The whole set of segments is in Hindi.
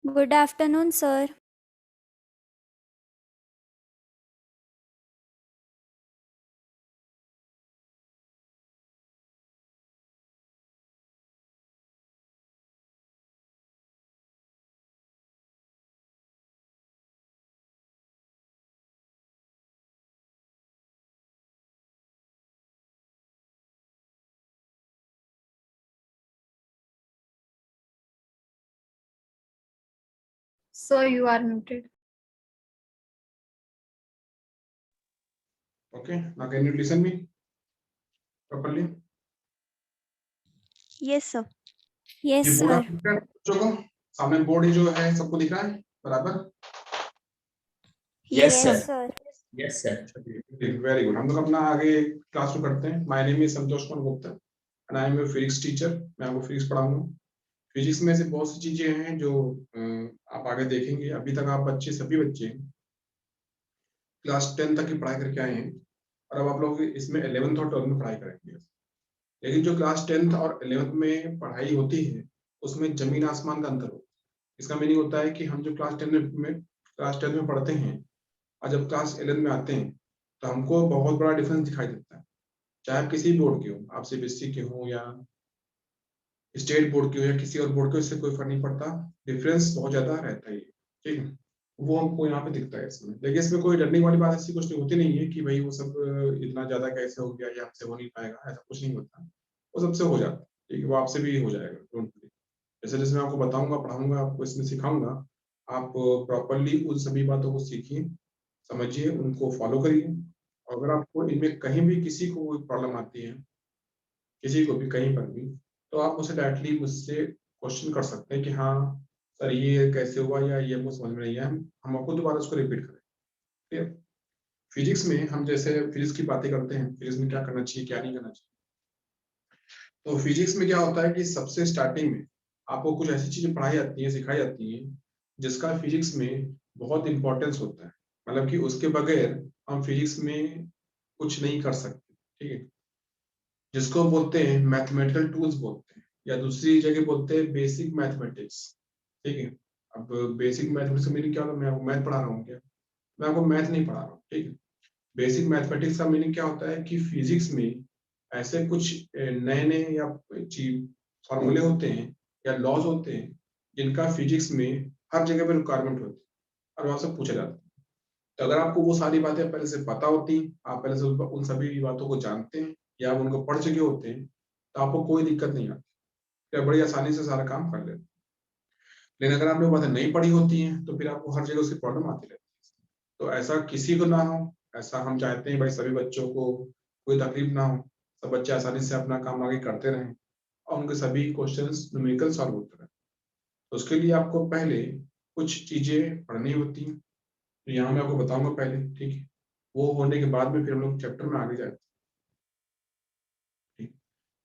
Good afternoon, sir. So you are muted. Okay, now can you listen me properly? Yes, sir. ये Yes, बोर्ड sir. आप दिख रहा है बच्चों को? सामने बोर्ड जो है सबको दिख रहा है बराबर? Yes, Yes, sir. sir. Yes, sir. Very good. हम लोग अपना आगे क्लास शुरू करते हैं। My name is Santosh Kumar Gupta and I am a physics teacher. मैं आपको फिजिक्स पढ़ाऊंगा। फिजिक्स में से बहुत सी चीजें हैं जो आप आगे देखेंगे। अभी तक आप बच्चे सभी बच्चे क्लास 10 तक की पढ़ाई करके आए हैं और अब आप लोग इसमें 11th और 12th में पढ़ाई करेंगे। लेकिन जो क्लास 10th और 11th में पढ़ाई होती है उसमें जमीन आसमान का अंतर होता है। इसका मीनिंग होता है कि हम जो क्लास 10 में पढ़ते हैं और जब क्लास 11 में आते हैं तो हमको बहुत बड़ा डिफरेंस दिखाई देता है। चाहे आप किसी बोर्ड के हो, आप सीबीएसई के हो या स्टेट बोर्ड के हो या किसी और बोर्ड के, इससे कोई फर्क नहीं पड़ता। डिफरेंस बहुत ज्यादा रहता है, ठीक है। वो हमको यहाँ पे दिखता है इसमें। लेकिन इसमें कोई डरने वाली बात ऐसी कुछ नहीं होती नहीं है कि भाई वो सब इतना ज्यादा कैसे हो गया या हमसे हो नहीं पाएगा, ऐसा कुछ नहीं होता। वो सबसे हो जाता है, ठीक है। वो आपसे भी हो जाएगा, डोंट वरी। जैसे जैसे मैं आपको बताऊंगा, पढ़ाऊंगा, आपको इसमें सिखाऊंगा, आप प्रॉपरली उन सभी बातों को सीखिए, समझिए, उनको फॉलो करिए। और अगर आपको इनमें कहीं भी किसी को कोई प्रॉब्लम आती है, किसी को भी कहीं पर भी, तो आप मुझसे डायरेक्टली मुझसे क्वेश्चन कर सकते हैं कि हाँ सर ये कैसे हुआ या ये हमको समझ में नहीं आया, हम आपको दोबारा उसको रिपीट करें। ठीक है। फिजिक्स में हम जैसे फिजिक्स की बातें करते हैं, फिजिक्स में क्या करना चाहिए क्या नहीं करना चाहिए। तो फिजिक्स में क्या होता है कि सबसे स्टार्टिंग में आपको कुछ ऐसी चीजें पढ़ाई जाती हैं, सिखाई जाती हैं, जिसका फिजिक्स में बहुत इंपॉर्टेंस होता है। मतलब कि उसके बगैर हम फिजिक्स में कुछ नहीं कर सकते, ठीक है। जिसको बोलते हैं मैथमेटिकल टूल्स बोलते हैं, या दूसरी जगह बोलते हैं बेसिक मैथमेटिक्स, ठीक है। अब बेसिक मैथमेटिक्स का मीनिंग क्या होगा? मैं आपको मैथ पढ़ा रहा हूँ क्या? मैं आपको मैथ नहीं पढ़ा रहा हूँ, ठीक है। बेसिक मैथमेटिक्स का मीनिंग क्या होता है कि फिजिक्स में ऐसे कुछ नए नए या फॉर्मूले होते हैं या लॉज होते हैं जिनका फिजिक्स में हर जगह पर रिक्वायरमेंट होती है और वहां से पूछा जाता है। तो अगर आपको वो सारी बातें पहले से पता होती, आप पहले से उन सभी बातों को जानते हैं या आप उनको पढ़ चुके होते हैं, तो आपको कोई दिक्कत नहीं आती, तो बड़ी आसानी से सारा काम कर लेते हैं। लेकिन अगर आपने वो बातें नहीं पढ़ी होती हैं तो फिर आपको हर जगह उसकी प्रॉब्लम आती रहती है। तो ऐसा किसी को ना हो, ऐसा हम चाहते हैं भाई सभी बच्चों को कोई तकलीफ ना हो, सब बच्चे आसानी से अपना काम आगे करते रहें और उनके सभी क्वेश्चंस न्यूमेरिकल सॉल्व होते रहें। तो उसके लिए आपको पहले कुछ चीजें पढ़नी होती हैं, तो यहाँ मैं आपको बताऊंगा पहले, ठीक है। वो होने के बाद में फिर हम लोग चैप्टर में आगे जाते हैं।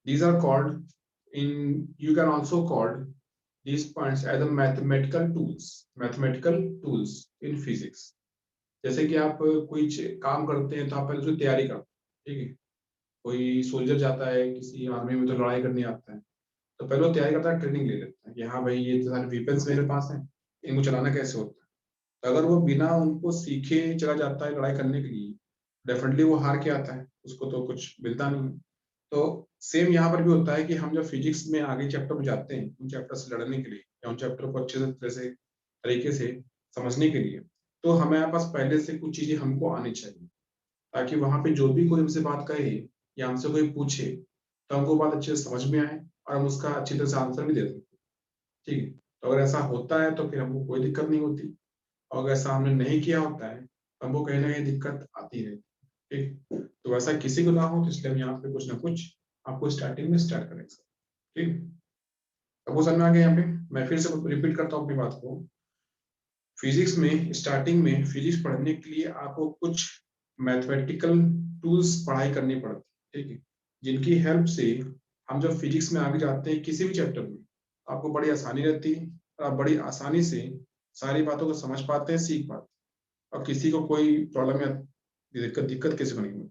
These are called you can also called these points as a mathematical tools in physics। जैसे कि आप कोई काम करते हैं तो आप पहले उसकी तैयारी करते हैं, ठीक है। कोई सोल्जर जाता है किसी आर्मी में तो लड़ाई करने आता है, तो पहले वो तैयारी करता है, ट्रेनिंग ले लेता है कि हाँ भाई ये सारे वेपन्स मेरे पास हैं, इनको चलाना कैसे होता है। तो अगर वो बिना उनको सीखे चला जाता है लड़ाई करने के लिए, डेफिनेटली वो हार के आता है, उसको तो कुछ मिलता नहीं है। तो सेम यहाँ पर भी होता है कि हम जब फिजिक्स में आगे चैप्टर में जाते हैं, उन चैप्टर से लड़ने के लिए या उन चैप्टर को अच्छे से तरीके से समझने के लिए, तो हमारे पास पहले से कुछ चीजें हमको आनी चाहिए, ताकि वहां पे जो भी कोई हमसे बात कहे या हमसे कोई पूछे तो हमको बात अच्छे से समझ में आए और हम उसका अच्छी तरह से आंसर भी दे सकें, ठीक है। तो अगर ऐसा होता है तो फिर हमको कोई दिक्कत नहीं होती, और अगर ऐसा हमने नहीं किया होता है तो हमको कहीं ना कहीं दिक्कत आती है, ठीक। तो वैसा किसी को ना हो, तो इसलिए हम यहाँ पे कुछ ना कुछ आपको स्टार्टिंग में स्टार्ट करेंगे, ठीक। अब वो समझ में आ गया। यहाँ पे मैं फिर से रिपीट करता हूँ अपनी बात को। फिजिक्स में स्टार्टिंग में फिजिक्स पढ़ने के लिए आपको कुछ मैथमेटिकल टूल्स पढ़ाई करनी पड़ती है, ठीक है, जिनकी हेल्प से हम जब फिजिक्स में आगे जाते हैं किसी भी चैप्टर में, आपको बड़ी आसानी रहती है और आप बड़ी आसानी से सारी बातों को समझ पाते हैं, सीख पाते हैं, और किसी को कोई प्रॉब्लम या दिक्कत किसी को नहीं होती।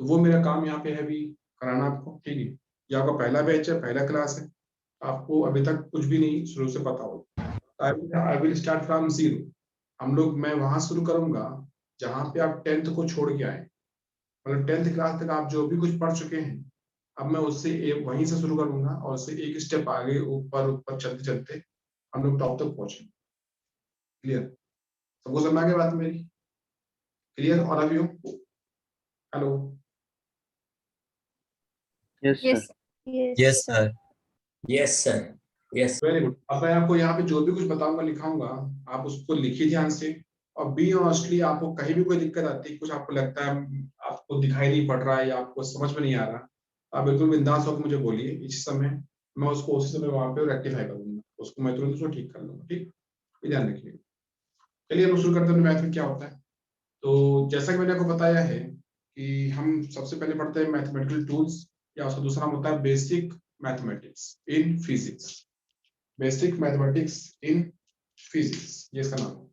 तो वो मेरा काम यहाँ पे है अभी कराना आपको, ठीक है। ये आपका पहला बैच है, पहला क्लास है, आपको अभी तक कुछ भी नहीं शुरू से पता हो, आई विल स्टार्ट फ्रॉम 0। मैं वहां शुरू करूंगा जहां पे आप 10th को छोड़ के आए, मतलब 10th क्लास तक आप जो भी कुछ पढ़ चुके हैं, अब मैं उससे वहीं से शुरू करूंगा और उससे एक स्टेप आगे ऊपर ऊपर चलते चलते हम लोग टॉप तक पहुंचे। क्लियर? सबको समझ आ गई बात मेरी? क्लियर? और अभी hello? Yes, sir. Yes. Yes, sir. Yes, sir. Yes. Very good. अब मैं आपको यहाँ पे जो भी कुछ बताऊंगा लिखाऊंगा, आप उसको लिखिए ध्यान से। और बी ऑनेस्टली, आपको कहीं भी कोई दिक्कत आती है, कुछ आपको लगता है आपको दिखाई नहीं पड़ रहा है या आपको समझ में नहीं आ रहा, आप बिल्कुल बिंदास होकर मुझे बोलिए इस समय, मैं उसको उसी समय वहां पे रेक्टिफाई कर दूंगा, उसको मैं तुरंत उसको ठीक कर लूंगा। ठीक, ये ध्यान रखिए। चलिए हम शुरू करते हैं मैथ में क्या होता है। तो जैसा कि मैंने आपको बताया है कि हम सबसे पहले पढ़ते हैं मैथमेटिकल टूल्स, या उसका दूसरा नाम होता है basic mathematics in physics. Basic mathematics in physics, ये इसका नाम है।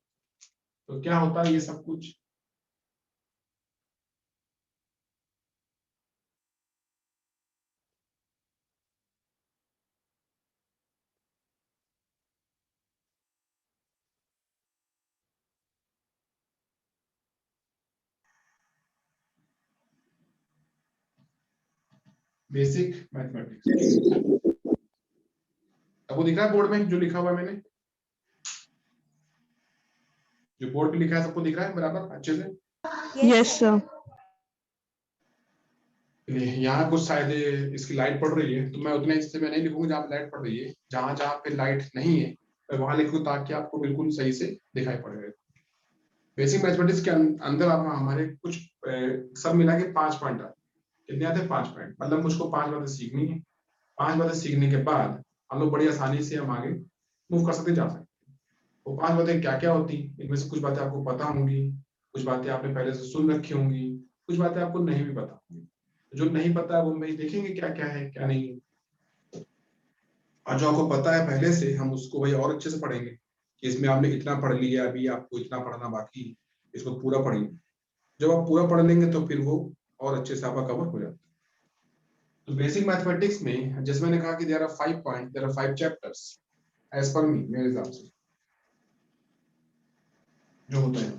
तो क्या होता है ये सब कुछ? बेसिक मैथमेटिक्स आपको दिख रहा है बोर्ड में जो लिखा हुआ है मैंने, जो बोर्ड पे लिखा है सबको दिख रहा है बराबर अच्छे से? Yes, sir. यहाँ कुछ शायद इसकी लाइट पड़ रही है, तो मैं उतने हिस्से में नहीं लिखूंगा जहाँ पे लाइट पड़ रही है। जहां जहां पे लाइट नहीं है मैं वहां लिखूँ ताकि आपको बिल्कुल सही से दिखाई पड़े। बेसिक मैथमेटिक्स के अंदर आप हमारे कुछ सब मिला के 5 पॉइंट आते। कितने आते हैं? 5 पॉइंट। मतलब मुझको 5 बातें सीखनी है। 5 बातें सीखने के बाद हम लोग बड़ी आसानी से हम आगे मूव कर सकते, जा सकते। वो 5 बातें क्या क्या होती, इनमें से कुछ बातें आपको पता होंगी, कुछ बातें आपने पहले से सुन रखी होंगी, कुछ बातें आपको नहीं भी पता होंगी। जो नहीं पता है वो हम देखेंगे क्या क्या है क्या नहीं है, और जो आपको पता है पहले से हम उसको भाई और अच्छे से पढ़ेंगे कि इसमें आपने इतना पढ़ लिया, अभी आपको इतना पढ़ना बाकी, इसको पूरा पढ़िए। जब आप पूरा पढ़ लेंगे तो फिर वो और अच्छे से आपका कवर हो जाता है। तो बेसिक मैथमेटिक्स में जैसे मैंने कहा कि there are 5 point, there are 5 chapters as per me, मेरे हिसाब से जो होता है।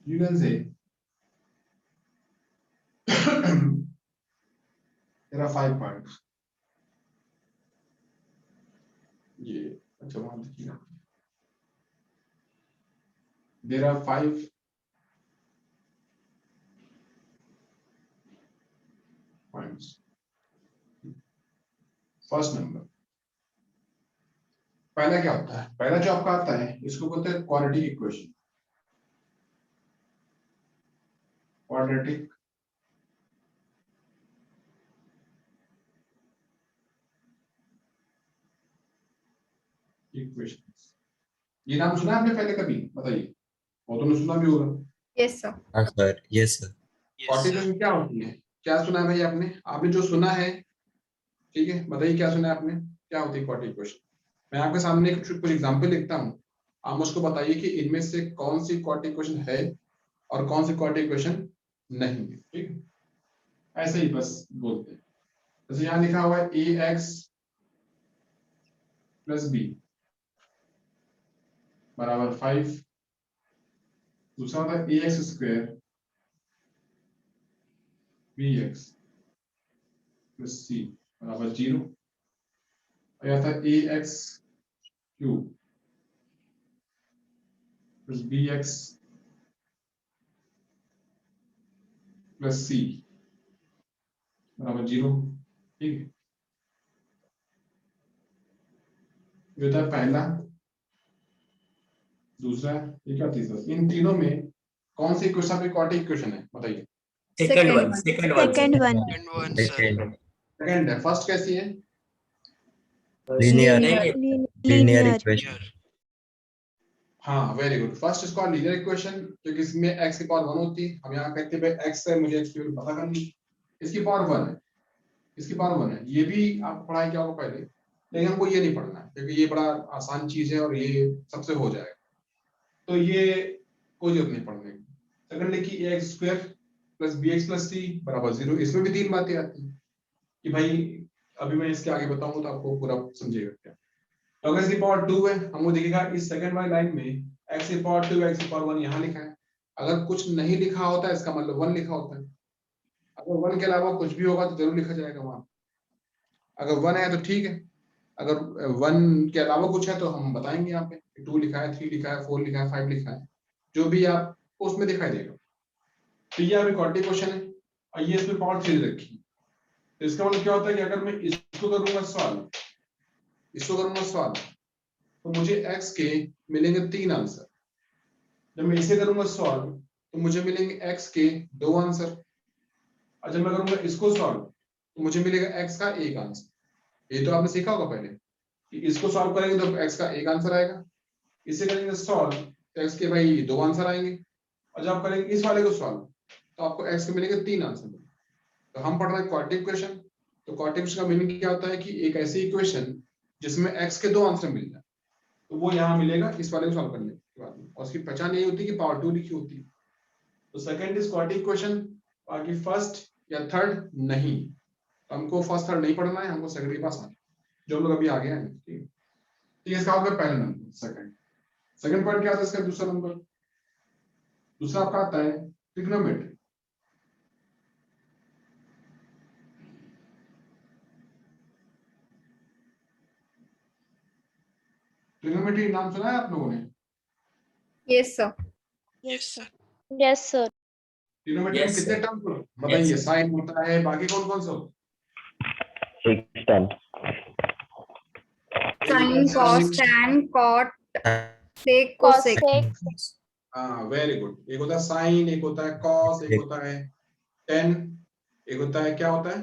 You can say there are 5 points. ये अच्छा वहां देखिए, there are 5 points. First number, पहला क्या होता है? पहला जो आपका आता है इसको बोलते हैं क्वाड्रेटिक इक्वेशन। क्वाड्रेटिक इक्वेशन, ये नाम सुना आपने पहले कभी? बताइए, वो तो सुना भी होगा। Yes, sir. Sir. Yes, sir. Quadratic equation क्या होती है? क्या सुना है भाई आपने? आपने जो सुना है, ठीक है, बताइए क्या सुना है आपने, क्या होती है क्वाड्रेटिक इक्वेशन? मैं आपके सामने कुछ एग्जांपल लिखता हूँ, आप मुझको बताइए कि इनमें से कौन सी क्वाड्रेटिक इक्वेशन है और कौन सी क्वाड्रेटिक इक्वेशन नहीं है। ठीक है, ऐसे ही बस बोलते हैं। जैसे यहाँ लिखा हुआ है ax + b बराबर 5। दूसरा होता है ax² bx + c बराबर 0। और यह था ax³ + bx + c बराबर 0। ठीक है, ये था पहला। दूसरा, ये क्या तीसरा? इन तीनों में कौन सी इक्वेशन पे क्वाड्रेटिक इक्वेशन है बताइए? Second one. Second one. Second one. Second. Second है। फर्स्ट कैसी है? Linear. Linear Linear. equation. हाँ, वेरी गुड। फर्स्ट इसको लीनियर इक्वेशन, क्योंकि इसमें x की पावर 1 होती है। हम यहाँ कहते हैं भाई x है, मुझे x की वैल्यू पता करनी, इसकी पावर 1 है, इसकी पावर 1 है। ये भी आप पढ़ाई किया होगा पहले, लेकिन हमको ये नहीं पढ़ना है क्योंकि ये बड़ा आसान चीज है और ये सबसे हो जाएगा, तो ये कोई जरूरत नहीं पढ़ने की। सेकंडली की ax² + bx + c बराबर 0। इसमें भी 3 बातें आती हैं कि भाई अभी मैं इसके आगे बताऊंगा तो आपको पूरा समझेगा क्या। log x की पावर 2 है, हमको दिखेगा इस सेकंड वाली लाइन में x की पावर 2 x की पावर 1 यहाँ लिखा है। अगर कुछ नहीं लिखा होता है इसका मतलब 1 लिखा होता है। अगर 1 के अलावा कुछ भी होगा तो जरूर लिखा जाएगा वहां। अगर 1 है तो ठीक है, अगर 1 के अलावा कुछ है तो हम बताएंगे यहाँ पे 2 लिखा है, 3 लिखा है, 4 लिखा है, 5 लिखा है, जो भी आपको उसमें दिखाई देगा। तो ये अभी क्वाड्रेटिक क्वेश्चन है और ये इसमें पावर 3 रखी है। तो इसका मतलब क्या होता है कि अगर मैं इसको करूंगा सॉल्व, तो मुझे x के मिलेंगे 3 आंसर। जब मैं इसे करूंगा सॉल्व तो मुझे मिलेंगे x के 2 आंसर, और जब मैं करूंगा इसको सॉल्व तो मुझे मिलेगा x का 1 आंसर। ये तो आपने सीखा होगा पहले कि इसको सॉल्व करेंगे तो x का 1 आंसर आएगा, इसे करेंगे सॉल्व तो x के भाई 2 आंसर आएंगे, और जब आप करेंगे इस वाले को सॉल्व तो आपको x के मिलेंगे 3 आंसर। तो हम पढ़ रहे हैं क्वाड्रेटिक इक्वेशन। तो क्वाड्रेटिक इक्वेशन का मीनिंग क्या होता है कि एक ऐसी इक्वेशन जिसमें x के 2 आंसर मिल जाए, तो वो यहाँ मिलेगा इस वाले को सॉल्व करने के बाद में, और उसकी पहचान यही होती है कि पावर 2 लिखी होती है। तो सेकंड इज क्वाड्रेटिक इक्वेशन, बाकी फर्स्ट या थर्ड नहीं। तो हमको फर्स्ट थर्ड नहीं पढ़ना है, हमको सेकंड के पास आना है, जो हम लोग अभी आ गए हैं। ठीक है, तो इसका होगा पहला नंबर। सेकंड पॉइंट क्या आता है इसका? दूसरा नंबर, दूसरा आपका आता है ट्रिग्नोमेट्री। ट्रिग्नोमेट्री नाम सुना है आप लोगों ने? Yes, sir. Yes, sir. Yes, sir. Trigonometry में Yes, कितने sir. टर्म्स बताइए? Yes, sir. साइन होता है, बाकी कौन कौन सा होता Sin, cos, tan, cot, sec, cosec. Cosec. हाँ, वेरी गुड। एक होता है साइन, एक होता है कॉस, एक होता है टेन, एक होता है क्या होता है?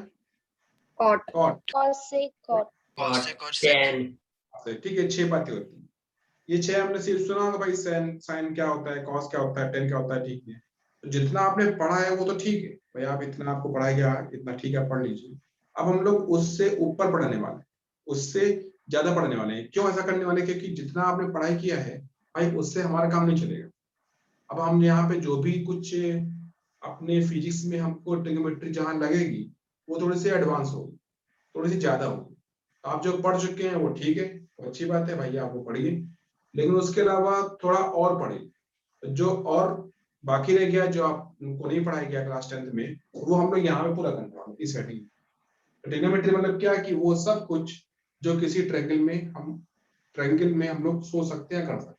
Cot. Cot. Cosec. Cot. Cot, tan. ठीक है, 6 बातें होती हैं। ये 6 हमने सिर्फ सुना होगा भाई, साइन साइन क्या होता है, कॉस क्या होता है, टेन क्या होता है, ठीक है। तो जितना आपने पढ़ा है वो तो ठीक है भाई, आप इतना आपको पढ़ाया गया इतना ठीक है, पढ़ लीजिए। अब हम लोग उससे ऊपर पढ़ने वाले हैं, उससे ज्यादा पढ़ने वाले हैं। क्यों ऐसा करने वाले? क्योंकि जितना आपने पढ़ाई किया है भाई उससे हमारा काम नहीं चलेगा। अब हम यहाँ पे जो भी कुछ अपने फिजिक्स में हमको ट्रिग्नोमेट्री जहाँ लगेगी वो थोड़ी सी एडवांस होगी, थोड़ी सी ज्यादा होगी। तो आप जो पढ़ चुके हैं वो ठीक है, वो अच्छी बात है भाई, आप वो पढ़िए, लेकिन उसके अलावा थोड़ा और पढ़िए। जो और बाकी रह गया, जो आपको नहीं पढ़ाया गया क्लास 10th में, वो हम लोग यहाँ पे पूरा करने वाले इस सेटिंग। ट्रिग्नोमेट्री मतलब क्या कि वो सब कुछ जो किसी ट्रायंगल में हम लोग सोच सकते हैं, कर सकते हैं।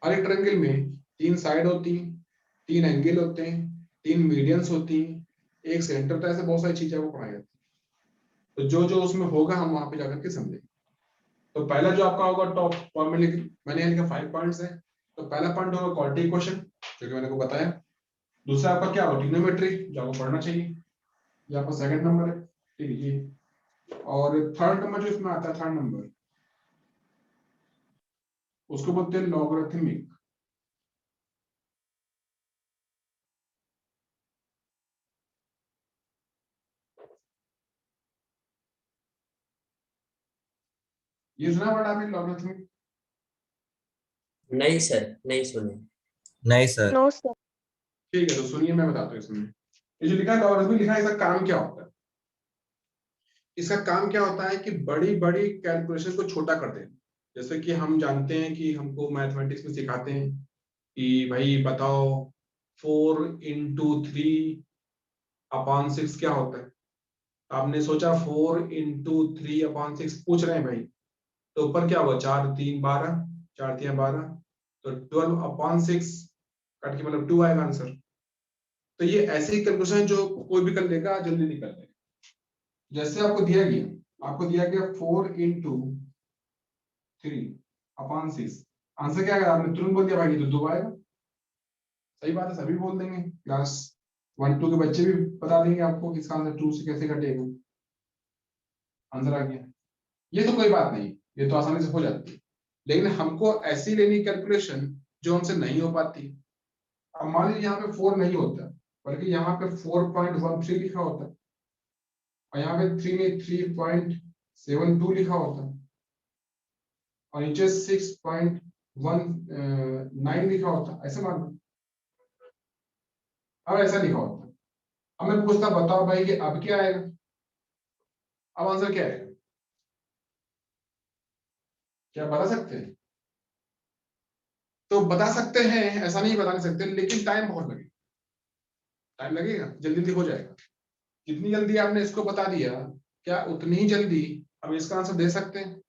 हर एक ट्रायंगल में 3 साइड होती हैं, 3 एंगल होते हैं, 3 मीडियंस होती हैं, एक सेंटर होता है, ऐसे बहुत सारी चीजें वो पढ़ाई जाती है। तो जो जो उसमें होगा हम वहां पे जाकर के समझेंगे। तो पहला जो आपका होगा टॉप मैंने यहाँ लिखा 5 पॉइंट्स है। तो पहला पॉइंट होगा क्वाड्रेटिक इक्वेशन, जो कि मैंने को बताया। दूसरा आपका क्या होगा? ट्रिग्नोमेट्री, जो आपको पढ़ना चाहिए, ये आपका सेकंड नंबर है, ठीक है ये। और थर्ड नंबर जो इसमें आता है, थर्ड नंबर, उसको बोलते हैं लॉगरिथमिक। ये सुना वर्ड आपने लॉगरिथमिक? नहीं सर, नहीं सुने। नहीं सर। No, sir. ठीक है, तो सुनिए मैं बताता हूँ। इसमें ये जो लिखा है लॉगरिथमिक लिखा है, इसका काम क्या होता है? इसका काम क्या होता है कि बड़ी बड़ी कैलकुलेशन को छोटा कर देना। जैसे कि हम जानते हैं कि हमको मैथमेटिक्स में सिखाते हैं कि भाई बताओ 4 into 3 upon 6 क्या होता है। आपने सोचा 4 into 3 upon 6 पूछ रहे हैं भाई, तो ऊपर क्या होगा? 4 3 12, 4 3 12, तो 12 upon 6 कट के मतलब 2 आएगा आंसर। तो ये ऐसी कैलकुलेशन जो कोई भी कर लेगा, जल्दी निकल लेगा। जैसे आपको दिया गया 4 into 3 upon 6, आंसर क्या आएगा? आपने तुरंत बोल दिया भाई, ये तो 2 आएगा। सही बात है, सभी बोल देंगे, क्लास 1 2 के बच्चे भी बता देंगे आपको कि इसका आंसर 2 से कैसे कटेगा, आंसर आ गया। ये तो कोई बात नहीं, ये तो आसानी से हो जाती है, लेकिन हमको ऐसी लेनी कैलकुलेशन जो हमसे नहीं हो पाती। अब मान लीजिए यहाँ पे 4 नहीं होता, बल्कि यहाँ पे 4.13 लिखा होता, और यहाँ पे 3 में 3.72 लिखा होता, और नीचे 6.19 लिखा होता, ऐसे मान लो। अब ऐसा लिखा होता, अब मैं पूछता बताओ भाई कि अब क्या आएगा? अब आंसर क्या आएगा? क्या बता सकते हैं? तो बता सकते हैं, ऐसा नहीं बता नहीं सकते, लेकिन टाइम बहुत लगेगा। टाइम लगेगा, जल्दी जल्दी हो जाएगा। जितनी जल्दी आपने इसको बता दिया, क्या उतनी ही जल्दी हम इसका आंसर दे सकते हैं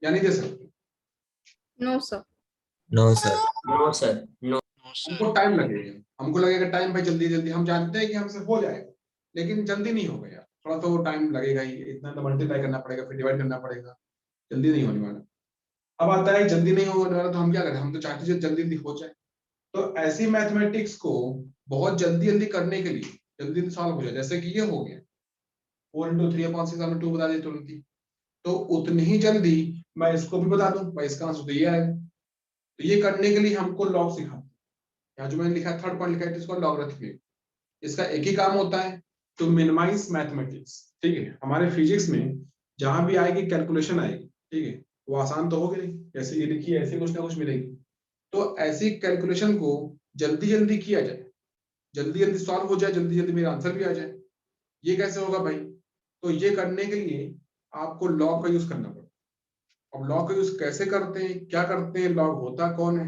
या नहीं दे सकते? No, sir. No, sir. No, sir. No. हमको टाइम लगेगा, हमको लगेगा टाइम भाई, जल्दी जल्दी हम जानते हैं कि हमसे हो जाएगा, लेकिन जल्दी नहीं होगा यार, थोड़ा तो टाइम लगेगा ही। इतना तो मल्टीप्लाई करना पड़ेगा, फिर डिवाइड करना पड़ेगा, जल्दी नहीं होने वाला। अब आता है जल्दी नहीं होने वाला, तो हम क्या करें? हम तो चाहते हैं जल्दी जल्दी हो जाए। तो ऐसी मैथमेटिक्स को बहुत जल्दी जल्दी करने के लिए, जल्दी जल्दी सॉल्व हो जाए, जैसे कि ये हो गया 4 × 3/6 हमने 2 बता दी तुरंत ही, तो उतनी ही जल्दी मैं इसको भी बता दूं भाई, इसका आंसर तो ये आएगा। तो ये करने के लिए हमको लॉग सिखाते हैं। यहाँ जो मैंने लिखा थर्ड पॉइंट लिखा है, इसको लॉगरिथमिक। इसका एक ही काम होता है, टू मिनिमाइज मैथमेटिक्स। ठीक है, हमारे फिजिक्स में जहां भी आएगी कैलकुलेशन आएगी, ठीक है, वो आसान तो होगी नहीं, जैसे ये लिखी है ऐसे कुछ ना कुछ मिलेगी। तो ऐसी कैलकुलेशन को जल्दी जल्दी किया जाए, जल्दी जल्दी सॉल्व हो जाए, जल्दी जल्दी मेरा आंसर भी आ जाए। ये कैसे होगा भाई? तो ये करने के लिए आपको लॉग का यूज करना पड़ेगा। अब लॉग का यूज कैसे करते हैं, क्या करते हैं, लॉग होता कौन है,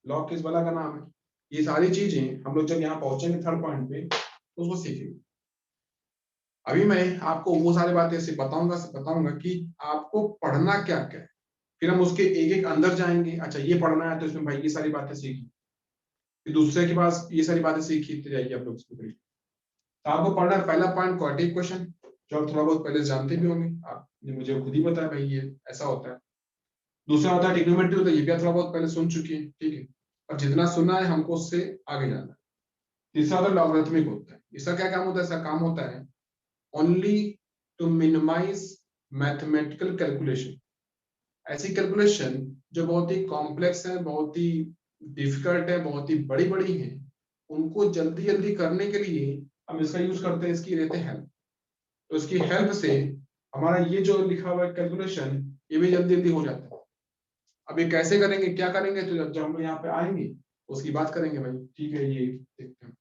लॉग किस बला का नाम है, ये सारी चीजें हम लोग जब यहाँ पहुंचेंगे थर्ड पॉइंट पे तो उसको सीखेंगे। अभी मैं आपको वो सारी बातें ऐसे बताऊंगा कि आपको पढ़ना क्या क्या है, फिर हम उसके एक एक अंदर जाएंगे। अच्छा ये पढ़ना है तो इसमें भाई ये सारी बातें सीखी, फिर दूसरे के पास ये सारी बातें सीखते जाइए आप लोग इसको करिए। तो आपको पढ़ना है पहला पॉइंट क्वाड्रेटिक क्वेश्चन, जो आप थोड़ा बहुत पहले जानते भी होंगे, आपने मुझे खुद ही बताया भाई ये ऐसा होता है। दूसरा होता है ट्रिग्नोमेट्री, होता है, ये भी आप थोड़ा बहुत पहले सुन चुके हैं, ठीक है, और जितना सुना है हमको उससे आगे जाना है। तीसरा होता है लॉगरिथमिक होता है। इसका क्या काम होता है? इसका काम होता है only to minimize mathematical calculation. ऐसी कैलकुलेशन जो बहुत ही कॉम्प्लेक्स है, बहुत ही डिफिकल्ट है, बहुत ही बड़ी बड़ी है, उनको जल्दी जल्दी करने के लिए हम इसका यूज करते हैं, इसकी रहते हैं हेल्प। तो इसकी हेल्प से हमारा ये जो लिखा हुआ है कैलकुलेशन, ये भी जल्दी जल्दी हो जाता है। अब ये कैसे करेंगे, क्या करेंगे, तो जब हम यहाँ पे आएंगे उसकी बात करेंगे भाई, ठीक है। ये देखते हैं,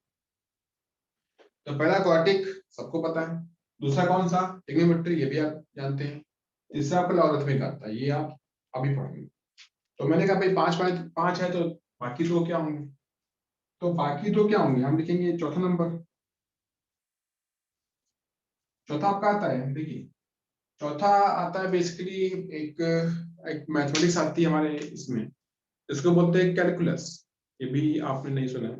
तो पहला क्वाड्रेटिक सबको पता है, दूसरा कौन सा? ट्रिग्नोमेट्री, ये भी आप जानते हैं। तीसरा आपका लॉगरिथमिक आता है, ये आप अभी पढ़ेंगे। तो मैंने कहा भाई पांच है, तो बाकी दो क्या होंगे? तो बाकी दो क्या होंगे, हम लिखेंगे चौथा नंबर। चौथा आपका आता है, देखिए चौथा आता है बेसिकली एक मैथमेटिक्स आती है हमारे इसमें, इसको बोलते हैं कैलकुलस। ये भी आपने नहीं सुना है,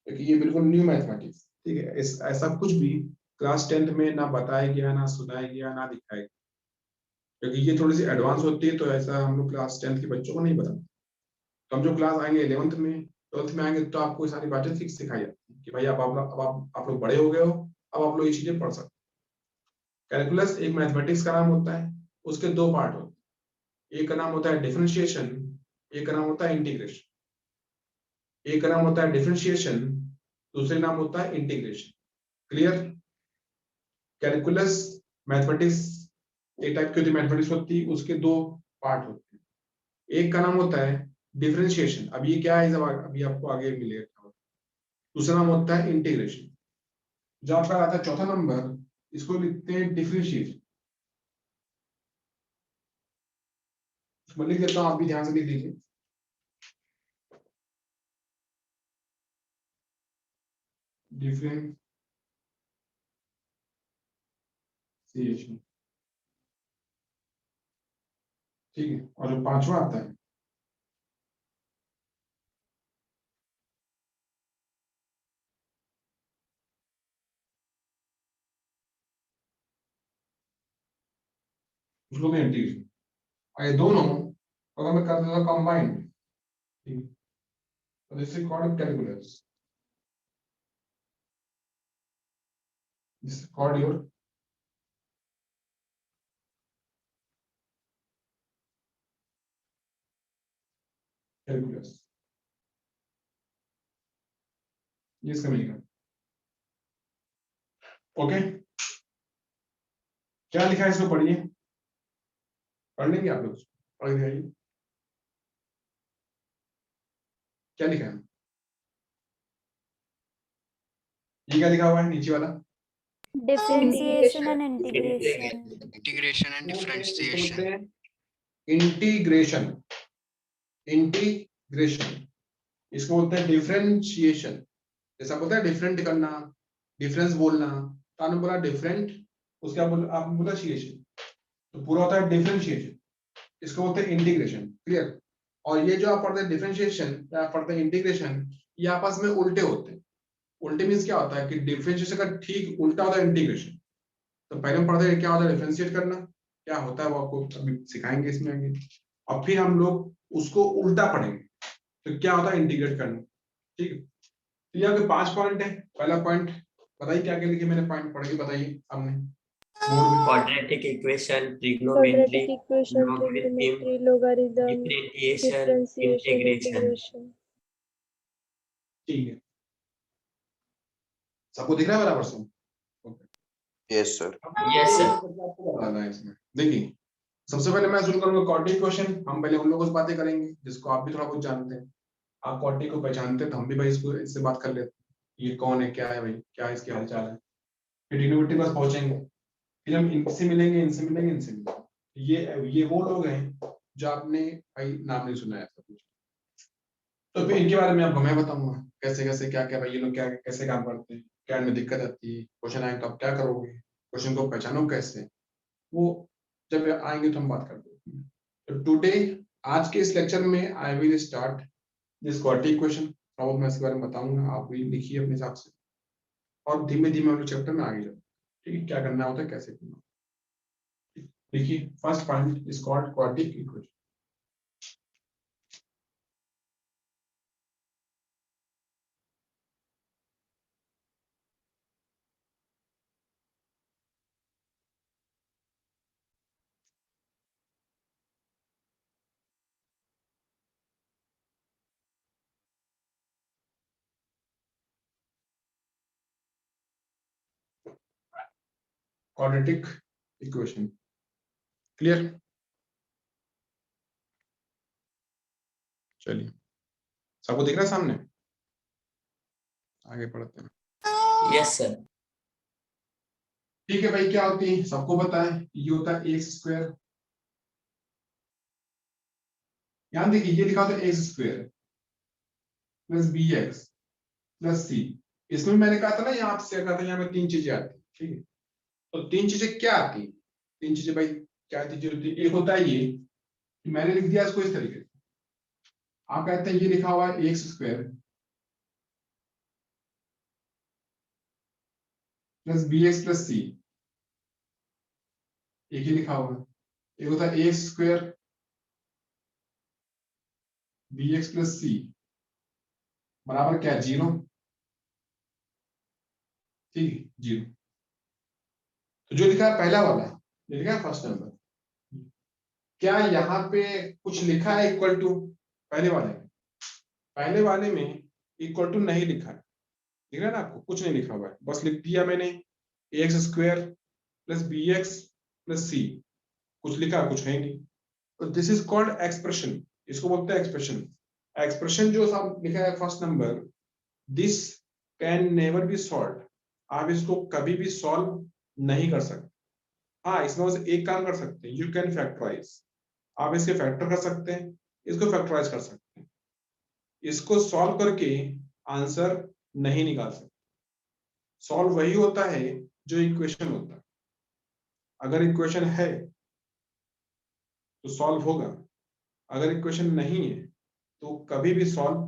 क्योंकि ये बिल्कुल न्यू मैथमेटिक्स, ठीक है। ऐसा कुछ भी क्लास 10th में ना बताया गया, ना सुनाया गया, ना दिखाया गया, क्योंकि ये थोड़ी सी एडवांस होती है, तो ऐसा हम लोग क्लास 10th के बच्चों को नहीं बताते। तो हम जो क्लास आएंगे 11th में 12th में आएंगे, तो आपको सारी बातें फिक्स सिखाई जाती है कि भाई अब आप लोग बड़े हो गए हो, अब आप लोग ये चीजें पढ़ सकते। कैलकुलस एक मैथमेटिक्स का नाम होता है, उसके दो पार्ट होते हैं। एक का नाम होता है डिफरेंशिएशन, एक का नाम होता है इंटीग्रेशन। एक का नाम होता है डिफरेंशिएशन, दूसरे नाम होता है इंटीग्रेशन। क्लियर? कैलकुलस मैथमेटिक्स एक टाइप की होती है, मैथमेटिक्स होती है, उसके दो पार्ट होते हैं। एक का नाम होता है डिफरेंशिएशन, अब ये क्या है, जब अभी आपको आगे मिलेगा। दूसरा नाम होता है इंटीग्रेशन। जो आपका आता है चौथा नंबर, इसको लिखते हैं डिफरेंशिएशन। मैं लिख देता हूं, आप भी ध्यान से लिख लीजिए। डिफरेंशिएशन, ठीक है। और जो पांचवा आता है, उसको भी इंटीग्रेशन। और ये दोनों अगर मैं कर देता कंबाइंड, ठीक है, तो this is called calculus, this is called your calculus. ये इसका मीनिंग। ओके, क्या लिखा है इसको पढ़िए, पढ़ लेंगे आप लोग, पढ़ दिखाइए क्या लिखा है। ये क्या लिखा हुआ है नीचे वाला? Differentiation and integration. Integration and इसको बोलते differentiation. हैं इंटीग्रेशन, इंटीग्रेशन इसको बोलते हैं डिफरेंशिएशन। जैसा बोलते हैं डिफरेंट करना, डिफरेंस बोलना, तो आपने बोला डिफरेंट, उसका आपने बोला शिएशन, तो पूरा होता है डिफरेंशिएशन, इसको बोलते हैं इंटीग्रेशन। क्लियर? और ये जो आप पढ़ते हैं डिफरेंशिएशन या आप पढ़ते हैं इंटीग्रेशन, ये आपस में उल्टे होते हैं। उल्टे मीन्स क्या होता है कि डिफरेंशिएशन का ठीक उल्टा होता है इंटीग्रेशन। तो पहले हम पढ़ते हैं क्या होता है डिफरेंशिएट करना, क्या होता है वो आपको अभी सिखाएंगे इसमें आगे, और फिर हम लोग उसको उल्टा पढ़ेंगे, तो क्या होता है इंटीग्रेट करना। ठीक है, तो यहाँ पे 5 पॉइंट है। पहला पॉइंट बताइए क्या क्या लिखे मैंने, पॉइंट पढ़ के बताइए हमने बोर्ड में। Quadratic equation, Quadratic trigonometry, equation, logarithm, trigonometry, logarithm, differentiation, differentiation, integration. integration. ठीक है, सबको दिख रहा है बराबर से? Yes, sir. Yes, sir. आपको बताना है इसमें। देखिए, सबसे पहले मैं शुरू करूंगा क्वाड्रेटिक इक्वेशन। हम पहले उन लोगों से बातें करेंगे जिसको आप भी थोड़ा बहुत जानते हैं। आप क्वाड्रेटिक को पहचानते हैं तो हम भी भाई इसको इससे बात कर लेते हैं, ये कौन है, क्या है भाई, क्या इसकी हालचाल है। फिर ट्रिग्नोमेट्री के पास पहुंचेंगे, फिर हम इनसे मिलेंगे, इनसे मिलेंगे, इनसे मिलेंगे। ये वो लोग हैं जो आपने भाई नाम नहीं सुना है ऐसा कुछ, तो फिर इनके बारे में आपको मैं बताऊंगा कैसे कैसे क्या क्या भाई ये लोग क्या कैसे काम करते हैं, क्या इनमें दिक्कत आती है, क्वेश्चन आए तो आप क्या करोगे, क्वेश्चन को पहचानो कैसे, वो जब आएंगे तो हम बात करते हैं। तो टुडे, आज के इस लेक्चर में I will start this quadratic equation, और मैं इसके बारे में बताऊंगा, आप भी लिखिए अपने हिसाब से, और धीमे धीमे हम लोग चैप्टर में आगे जाते हैं। ठीक है, क्या करना होता है, कैसे करना होता है। देखिए, first point is called quadratic equation. Quadratic equation clear? चलिए, सबको दिख रहा है सामने? आगे पढ़ते हैं। Yes, sir. ठीक है भाई, क्या होती है सबको पता है, ये होता है एक्स स्क्वायर। यहां देखिए ये लिखा होता है x square plus b x plus c. इसमें मैंने कहा था ना, यहाँ से कहा था यहाँ में 3 चीजें आती है। ठीक है, तो 3 चीजें क्या आती है? 3 चीजें भाई क्या चीजें होती है? एक होता है ये कि मैंने लिख दिया इसको इस तरीके से, आप कहते हैं ये लिखा हुआ है x square plus b x plus c, एक ही लिखा हुआ है। एक होता है x square b x plus c बराबर क्या, 0। ठीक है, 0। तो जो लिखा है पहला वाला, ये लिखा है फर्स्ट नंबर, क्या यहाँ पे कुछ लिखा है इक्वल टू? पहले वाले में, पहले वाले में इक्वल टू नहीं लिखा है, दिख रहा है ना आपको, कुछ नहीं लिखा हुआ है, बस लिख दिया मैंने x square plus b x plus c, कुछ लिखा कुछ है नहीं। तो दिस इज कॉल्ड एक्सप्रेशन, इसको बोलते हैं एक्सप्रेशन। एक्सप्रेशन जो साहब लिखा है first number, this can never be solve, आप इसको कभी भी सॉल्व नहीं कर सकते। हाँ, इसमें बस एक काम कर सकते हैं, यू कैन फैक्टराइज, आप इसके फैक्टर कर सकते हैं, इसको फैक्टराइज कर सकते हैं, इसको सॉल्व करके आंसर नहीं निकाल सकते। सॉल्व वही होता है जो इक्वेशन होता है, अगर इक्वेशन है तो सॉल्व होगा, अगर इक्वेशन नहीं है तो कभी भी सॉल्व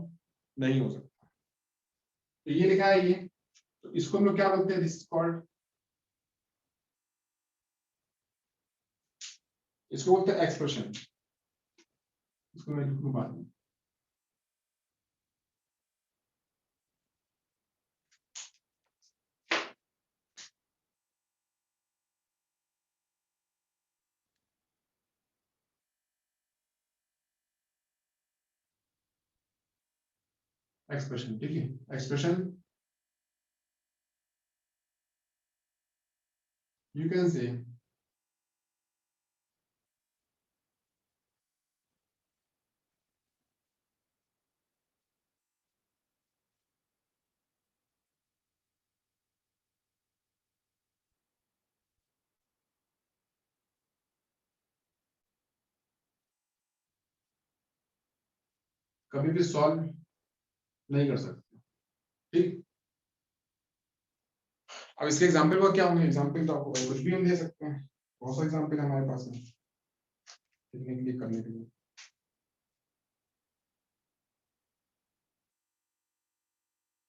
नहीं हो सकता। तो ये लिखा है ये, तो इसको हम लोग क्या बोलते हैं, दिस इज कॉल्ड, इसको बोलते हैं एक्सप्रेशन। इसको मैं लिखूंगा बाद में। एक्सप्रेशन, ठीक है, एक्सप्रेशन you can say कभी भी सॉल्व नहीं कर सकते। ठीक, अब इसके एग्जाम्पल का क्या होंगे? एग्जाम्पल तो आपको कुछ भी हम दे सकते हैं, बहुत सारे एग्जाम्पल हमारे पास में लिखने के लिए, करने के लिए।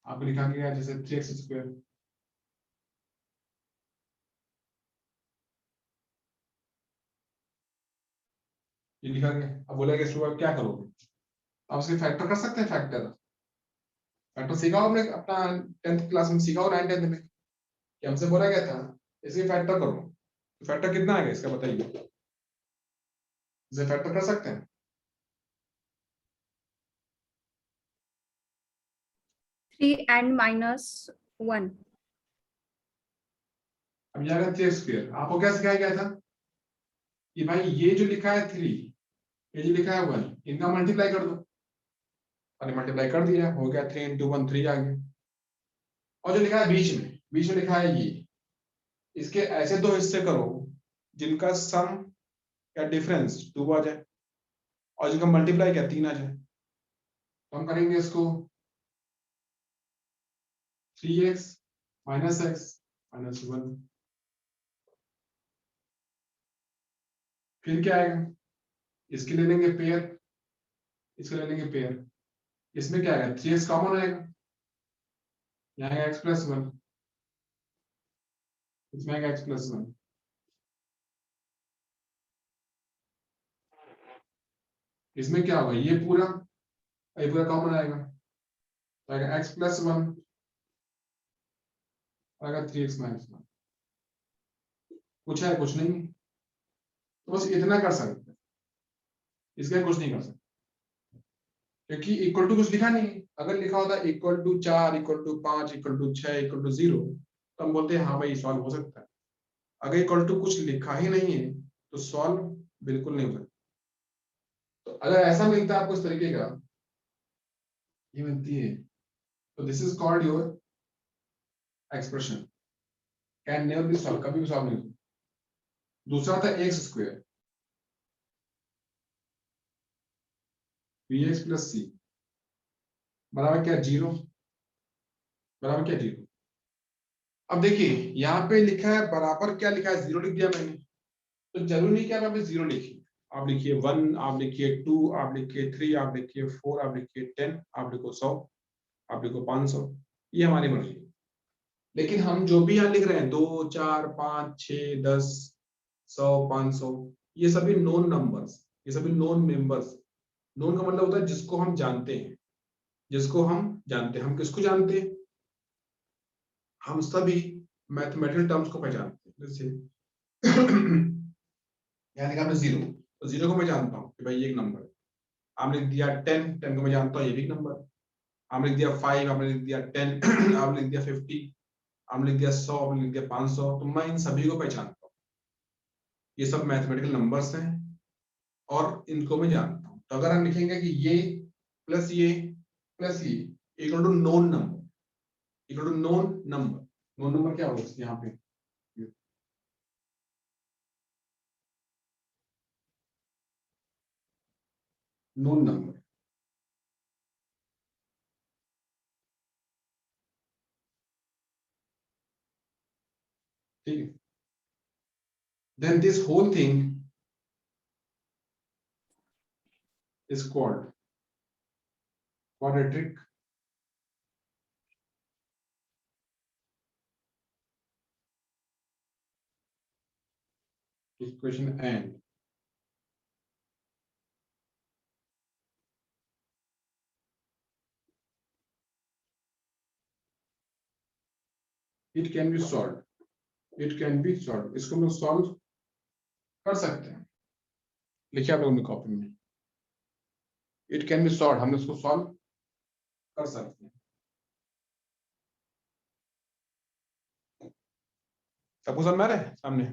आपको लिखा गया जैसे 3x², ये लिखा गया। अब बोला कि इसको क्या करोगे? आप इसके फैक्टर कर सकते हैं। फैक्टर सीखा हो आपने अपना 10th क्लास में, सीखा हो 9th 10th में, कि हमसे बोला गया था इसके फैक्टर करो। तो फैक्टर कितना आएगा इसका बताइए? इसे फैक्टर कर सकते हैं? 3 and -1। अब ये आएगा 3x²। आपको क्या सिखाया गया था कि भाई ये जो लिखा है 3, ये जो लिखा है 1, इनका मल्टीप्लाई कर दो। अरे मल्टीप्लाई कर दिया, हो गया 3 × 1 3 आ गया। और जो लिखा है बीच में लिखा है ये, इसके ऐसे दो हिस्से करो जिनका सम या डिफरेंस 2 आ जाए और जिनका मल्टीप्लाई क्या 3 आ जाए। तो हम करेंगे इसको 3x - x - 1। फिर क्या आएगा? इसके ले लेंगे पेयर, इसके ले लेंगे पेयर। इसमें क्या आएगा? 3x कॉमन आएगा, यहाँ आएगा x + 1, इसमें आएगा x + 1। इसमें क्या होगा? ये पूरा कॉमन आएगा, तो आएगा x + 1, आएगा 3x - 1। कुछ है? कुछ नहीं। तो बस इतना कर सकते हैं, इसके कुछ नहीं कर सकते, क्योंकि इक्वल टू कुछ लिखा नहीं है। अगर लिखा होता =4, =5, =6, =0, तो हम बोलते हैं हाँ भाई सॉल्व हो सकता है। अगर इक्वल टू कुछ लिखा ही नहीं है तो सॉल्व बिल्कुल नहीं हो सकता। तो अगर ऐसा मिलता है आपको इस तरीके का, ये मिलती है, तो this is called your expression, can never be solve, कभी भी सॉल्व नहीं होता। दूसरा था x², bx + c बराबर क्या? 0, बराबर क्या? 0। अब देखिए यहाँ पे लिखा है बराबर क्या लिखा है? 0 लिख दिया मैंने, तो जरूरी नहीं कि आप यहाँ पे 0 लिखिए। आप लिखिए 1, आप लिखिए 2, आप लिखिए 3, आप लिखिए 4, आप लिखिए 10, आप लिखो 100, आप लिखो 500, ये हमारी मर्जी है। लेकिन हम जो भी यहाँ लिख रहे हैं 2, 4, 5, 6, 10, 100, 500, ये सभी नोन नंबर्स, ये सभी नोन मेंबर्स। नोन का मतलब होता है जिसको हम जानते हैं, जिसको हम जानते हैं। हम किसको जानते हैं? हम सभी मैथमेटिकल टर्म्स को पहचानते हैं। जैसे यहाँ लिखा हमने 0, तो 0 को मैं जानता हूँ कि भाई ये एक नंबर है। आपने लिख दिया 10, 10 को मैं जानता हूँ ये भी एक नंबर है। आपने लिख दिया 5, आपने लिख दिया 10, आपने लिख दिया 50, आपने लिख दिया 100, आपने लिख दिया 500, तो मैं इन सभी को पहचानता हूँ। ये सब मैथमेटिकल नंबर्स हैं और इनको मैं जानता हूँ। तो अगर हम लिखेंगे कि ये प्लस ये प्लस ये equal to known number, equal to known number. Known number क्या होगा यहाँ पे? Known number. ठीक है, then this whole thing is called quadratic equation, and it can be solved, it can be solved। इसको हम सॉल्व कर सकते हैं। लिखिए आप लोगों ने कॉपी में, इट कैन बी सॉल्व, हम इसको सॉल्व कर सकते हैं। सबको समझ में आ रहा है? सामने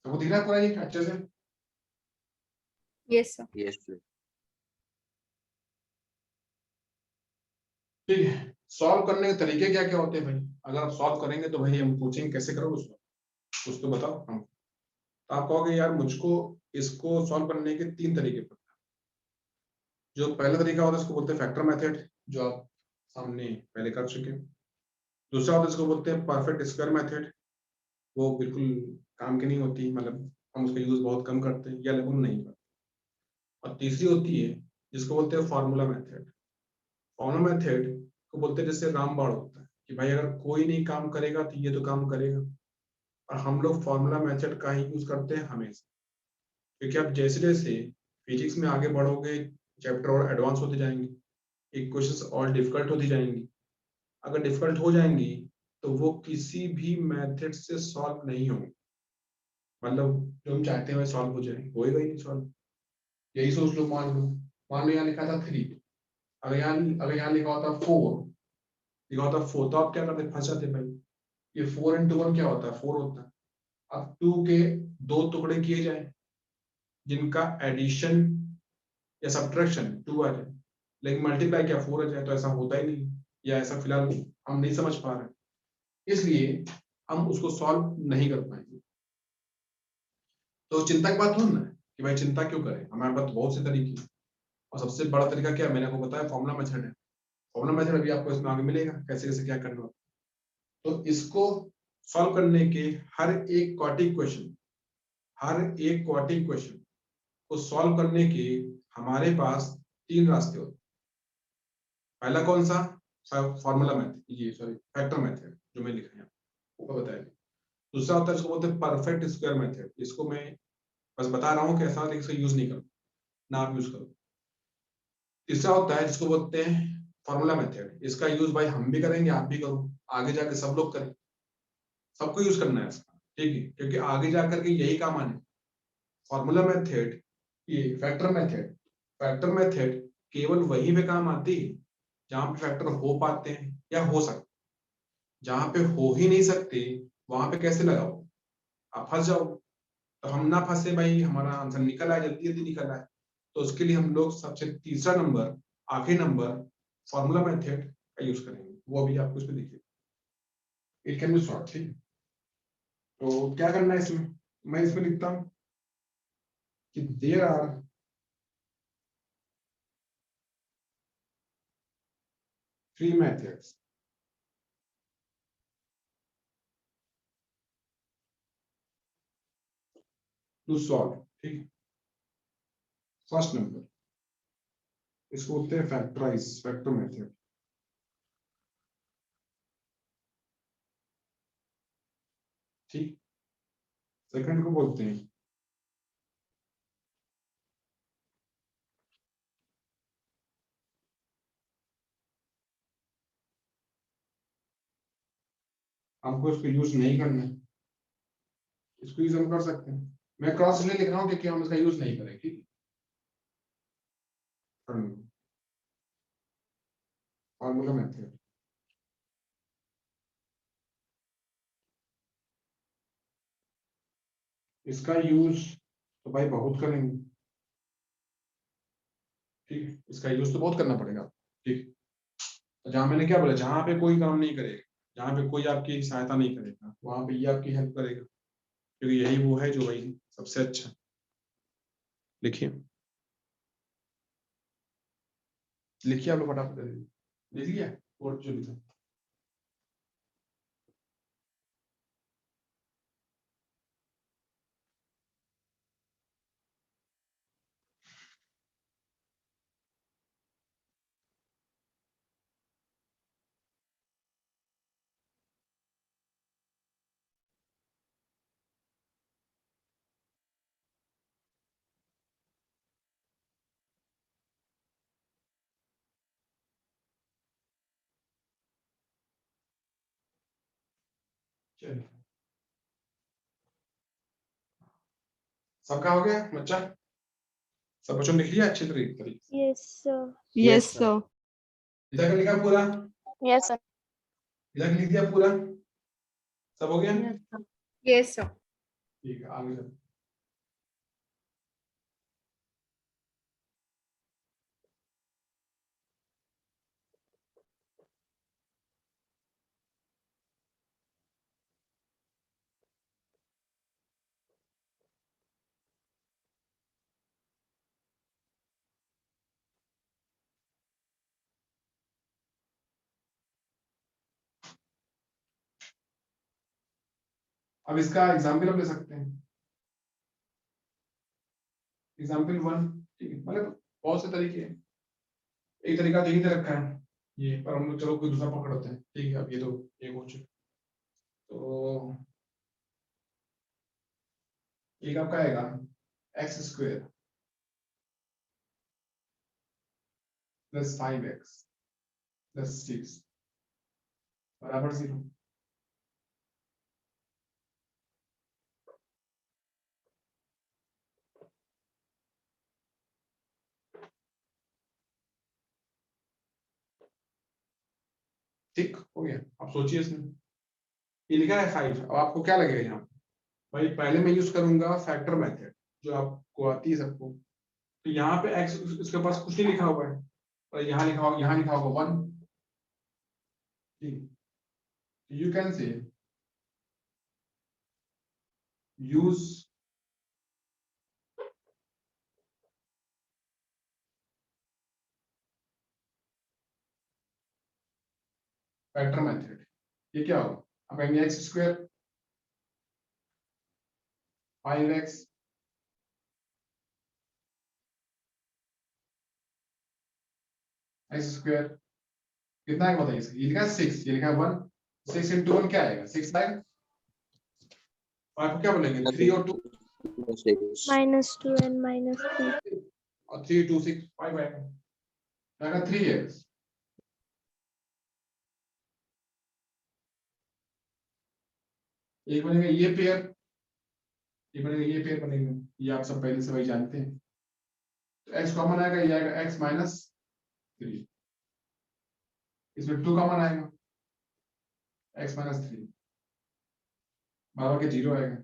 सबको दिख रहा है पूरा ये अच्छे से? Yes sir। Yes, sir. ठीक है, सॉल्व करने के तरीके क्या क्या होते हैं भाई? अगर आप सॉल्व करेंगे तो भाई हम पूछेंगे कैसे करोगे उसको, कुछ तो बताओ हम। तो आप कहोगे यार मुझको इसको सॉल्व करने के 3 तरीके पता है। जो पहला तरीका होता है उसको बोलते हैं फैक्टर मेथड, जो आप सामने पहले कर चुके हैं। दूसरा होता है इसको बोलते हैं परफेक्ट स्क्वायर मेथड, वो बिल्कुल काम की नहीं होती, मतलब हम उसका यूज बहुत कम करते हैं या लगभग नहीं करते। और तीसरी होती है जिसको बोलते हैं फार्मूला मेथड। फार्मूला मेथड को बोलते हैं जैसे रामबाण होता है कि भाई अगर कोई नहीं काम करेगा तो ये तो काम करेगा, और हम लोग फार्मूला मेथड का ही यूज करते हैं हमेशा, क्योंकि आप जैसे जैसे फिजिक्स में आगे बढ़ोगे चैप्टर और एडवांस होते जाएंगे, इक्वेशंस और डिफिकल्ट होती जाएंगी। अगर डिफिकल्ट हो जाएंगी तो वो किसी भी मेथड से सॉल्व नहीं होंगे, मतलब जो हम चाहते हैं वह सॉल्व हो जाए, होएगा ही नहीं सॉल्व। यही सोच लो, मान लो यहाँ लिखा था 3, अगर यहाँ लिखा होता 4, लिखा होता 4, तो आप क्या करते, फंस जाते भाई। ये 4 into 1 क्या होता है, 4 होता है। अब 2 के 2 टुकड़े किए जाए जिनका एडिशन या सब्ट्रैक्शन 2 आ जाए, लेकिन मल्टीप्लाई क्या 4 आ जाए, तो ऐसा होता ही नहीं, या ऐसा फिलहाल हम नहीं समझ पा रहे, इसलिए हम उसको सॉल्व नहीं कर पाएंगे। तो चिंता की बात हो ना कि भाई चिंता क्यों करें, हमारे पास बहुत से तरीके हैं, और सबसे बड़ा तरीका क्या है, मैंने आपको बताया फॉर्मूला मेथड है। फॉर्मूला मेथड अभी आपको इसमें आगे मिलेगा कैसे कैसे क्या करना होता है। तो इसको सॉल्व करने के हर एक क्वाड्रेटिक क्वेश्चन, को सॉल्व करने के हमारे पास 3 रास्ते होते हैं। पहला कौन सा, फॉर्मूला मेथड, ये सॉरी फैक्टर मेथड जो मैं लिखा है वो बताया। दूसरा होता है इसको बोलते हैं परफेक्ट स्क्वायर मेथड, इसको मैं बस बता रहा हूँ कि ऐसा, लेकिन इसका यूज नहीं करो ना, आप यूज करो। तीसरा होता है जिसको बोलते हैं फॉर्मूला मेथड, इसका यूज भाई हम भी करेंगे, आप भी करो, आगे जाके सब लोग करें, सबको यूज करना है इसका, ठीक है, क्योंकि आगे जाकर के यही काम आने। फॉर्मूला मेथड, ये फैक्टर मेथड केवल वहीं पे काम आती है जहां पे फैक्टर हो पाते हैं या हो सकते, जहां पे हो ही नहीं सकते वहां पे कैसे लगाओ, आप फंस जाओ। तो हम ना फंसे भाई, हमारा आंसर निकल आए, जल्दी जल्दी निकल आए, तो उसके लिए हम लोग सबसे तीसरा नंबर, आखिरी नंबर, फॉर्मूला मेथड का यूज करेंगे, वो अभी आपको इसमें दिखेगा। इट कैन बी सॉल्व, ठीक। तो क्या करना है इसमें, मैं इसमें लिखता हूं कि there are three methods to solve, ठीक। फर्स्ट नंबर, इसको बोलते हैं फैक्टर मेथड, ठीक। सेकंड को बोलते हैं हमको इसको यूज नहीं करना है, इसको यूज हम कर सकते हैं, मैं क्रॉस इसलिए लिख रहा हूं क्योंकि हम इसका यूज नहीं करेंगे, ठीक। फॉर्मूला मेथड, इसका यूज तो भाई बहुत करेंगे, ठीक, इसका यूज तो बहुत करना पड़ेगा, ठीक। तो जहां मैंने क्या बोला, जहां पे कोई काम नहीं करेगा, जहां पे कोई आपकी सहायता नहीं करेगा, वहां पे ये आपकी हेल्प करेगा, क्योंकि यही वो है जो भाई सबसे अच्छा। लिखिए लिखिए आप लोग फटाफट लिख लिया कोड जो लिखा। चलिए, सबका हो गया बच्चा, सब बच्चों ने लिख लिया अच्छे तरीके से। Yes, sir. Yes, sir. इधर का लिखा पूरा, Yes, sir. इधर का लिख दिया पूरा, सब हो गया, Yes, sir. ठीक है, आगे चलो। अब इसका एग्जाम्पल हम ले सकते हैं, एग्जाम्पल 1, ठीक है, मतलब बहुत से तरीके हैं। एक तरीका तो यही दे रखा है ये, पर हम लोग चलो कोई दूसरा पकड़ते हैं, ठीक है। अब ये तो एक हो चुका, तो एक आपका आएगा x square plus 5x plus 6 बराबर 0। ठीक हो गया। अब सोचिए इसमें ये लिखा है 5, अब आपको क्या लगेगा यहाँ पे? भाई पहले मैं यूज करूंगा फैक्टर मेथड जो आपको आती है सबको। तो यहाँ पे x इसके पास कुछ नहीं लिखा हुआ है, और यहाँ लिखा होगा 1, ठीक। यू कैन से यूज फैक्टर मेथड। ये क्या होगा? अब कहेंगे x square 5x x square कितना है बताइए? ये लिखा है 6, ये लिखा है 1, 6 into 1 क्या आएगा? 6 आएगा। और आपको क्या बोलेंगे? 3 और 2 -2 and -3. और 3 2 6 5 आएगा 3x। एक बनेगा ये पेयर, ये बनेगा ये पेयर बनेगा, ये आप सब पहले से वही जानते हैं। तो x कॉमन आएगा, ये आएगा x माइनस 3, इसमें 2 कॉमन आएगा, x माइनस 3 बराबर के 0 आएगा।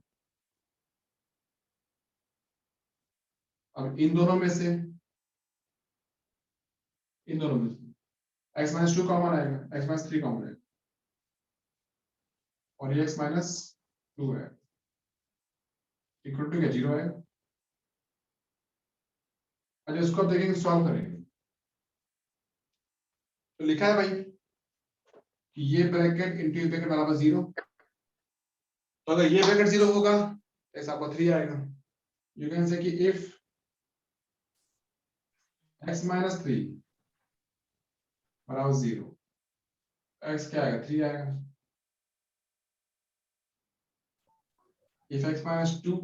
अब इन दोनों में से x माइनस 2 कॉमन आएगा, x माइनस 3 कॉमन आएगा, और ये x माइनस 2 है, इक्वल टू क्या? 0 आएगा। अच्छा इसको अब देखेंगे, सॉल्व करेंगे। तो लिखा है भाई कि ये ब्रैकेट इंटू ये ब्रैकेट बराबर 0। तो अगर ये ब्रैकेट 0 होगा तो ऐसा आपका 3 आएगा। यू कैन से कि इफ x माइनस 3 बराबर 0, x क्या आएगा? 3 आएगा। इफ x माइनस 2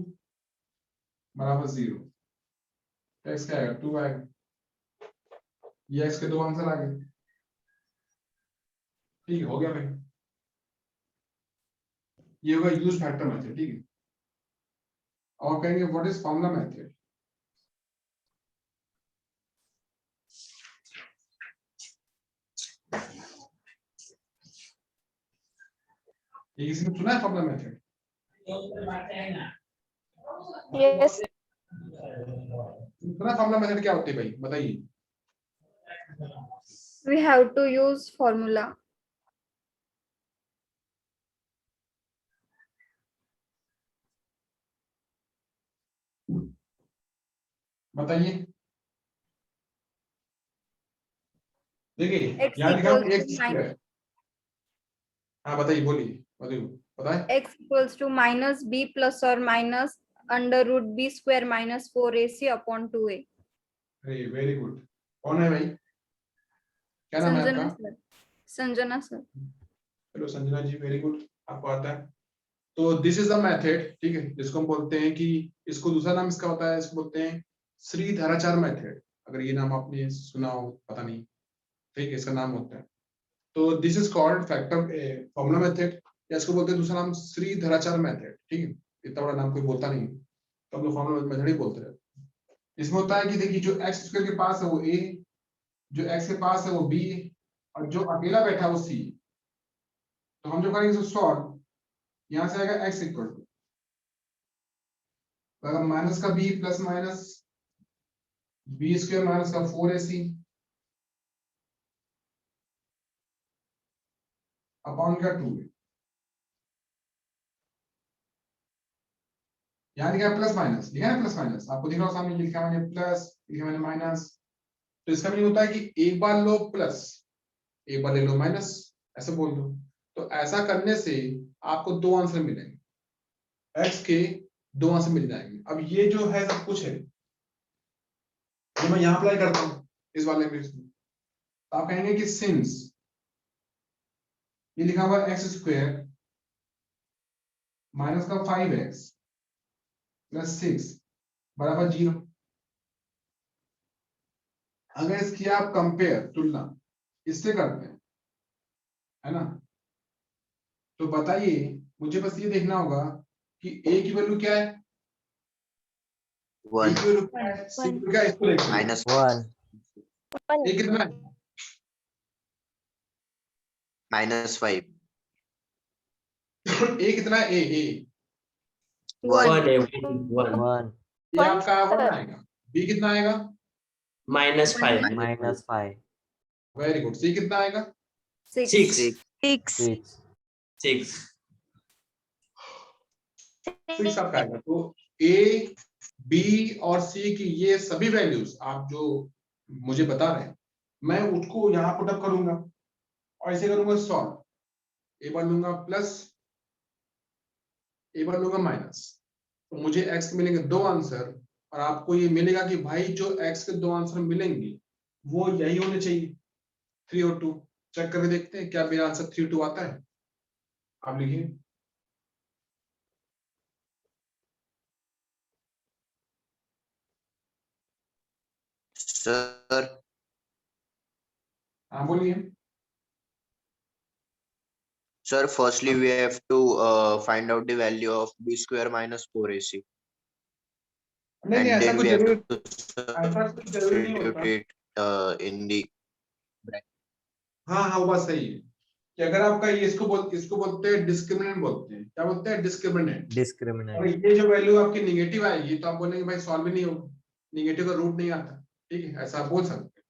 बराबर 0, x क्या आएगा? 2 आएगा। ये x के दो आंसर आ गए। ठीक है, हो गया भाई। ये होगा यूज फैक्टर मेथड, ठीक है। और कहेंगे व्हाट इज फॉर्मूला मेथड? ये किसी ने सुना है फॉर्मूला मेथड? Yes. सुना फॉर्मूला मेथड क्या होती है भाई, बताइए। We have to use formula. बताइए। देखिए X यहाँ लिखा equals x to स्क्वायर। हाँ बताइए, बोलिए बताइए, बताए। x equals to minus b plus or minus under root b square minus 4ac upon 2a. अरे वेरी गुड। कौन है भाई? क्या नाम है संजना आपका? Sir. Sanjana sir. Hello Sanjana ji, very good, आपको आता है। तो दिस इज द मेथड, ठीक है, जिसको हम बोलते हैं कि इसको दूसरा नाम इसका होता है, इसको बोलते हैं श्रीधराचार्य मेथड। अगर ये नाम आपने सुना हो, पता नहीं, ठीक है, इसका नाम होता है। तो this is called factor formula method, या इसको बोलते हैं दूसरा नाम श्रीधराचार्य मेथड, ठीक है। इतना बड़ा नाम कोई बोलता नहीं, तो हम लोग फॉर्मूला मेथड ही बोलते हैं। इसमें होता है कि देखिए जो एक्स स्क्वायर के पास है वो a, जो x के पास है वो b, और जो अकेला बैठा है वो c। तो हम जो करेंगे सॉल्व, यहां से आएगा x इक्वल टू, अगर माइनस का b plus minus b square minus का 4ac अपॉन का 2। यहाँ लिखा है प्लस माइनस, लिखा है प्लस माइनस, आपको दिख रहा हो सामने, लिखा मैंने प्लस, लिखा मैंने माइनस। तो इसका मीनिंग होता है कि एक बार लो प्लस, एक बार ले लो माइनस, ऐसे बोल दो। तो ऐसा करने से आपको दो आंसर मिलेंगे। x के दो आंसर मिल जाएंगे। अब ये जो है सब कुछ है, जो मैं यहाँ अप्लाई करता हूँ इस वाले में, तो आप कहेंगे कि सिंस ये लिखा हुआ है एक्स स्क्वायर माइनस का 5x प्लस 6 बराबर 0। अगर इसकी आप कंपेयर तुलना इससे करते हैं, है ना, तो बताइए, मुझे बस ये देखना होगा कि a की वैल्यू क्या है, वन a की वैल्यू क्या है, c की वैल्यू क्या है, इसको देखते हैं। माइनस वन a कितना है, -5 a कितना है, a वन One. वन ये आपका 1 आएगा, b कितना आएगा, -5. -5 वेरी गुड, c कितना आएगा, 6 6. 6 6. 6 आपका आएगा। तो a b और c की ये सभी वैल्यूज आप जो मुझे बता रहे हैं, मैं उसको यहाँ पुट अप करूंगा और ऐसे करूंगा सॉल्व, एक बार लूंगा प्लस, एक बार लूंगा माइनस, तो मुझे x के मिलेंगे दो आंसर, और आपको ये मिलेगा कि भाई जो x के दो आंसर मिलेंगे वो यही होने चाहिए, 3 और 2। चेक करके देखते हैं क्या मेरा आंसर 3 2 आता है। आप लिखिए, सर हाँ बोलिए। Sir, firstly we have to find out the value of b square minus 4ac, नहीं नहीं, and ऐसा then कुछ we have जरूरी, to ऐसा कुछ जरूरी नहीं होता। substitute it in the हाँ हाँ, वो बात सही है कि अगर आपका ये इसको बोलते हैं डिस्क्रिमिनेंट, बोलते हैं, क्या बोलते हैं, डिस्क्रिमिनेंट। और डिस्क्रिमिनेंट ये जो वैल्यू आपकी निगेटिव आएगी तो आप बोलेंगे भाई सॉल्व ही नहीं होगा, निगेटिव का रूट नहीं आता, ठीक है, ऐसा आप बोल सकते हैं।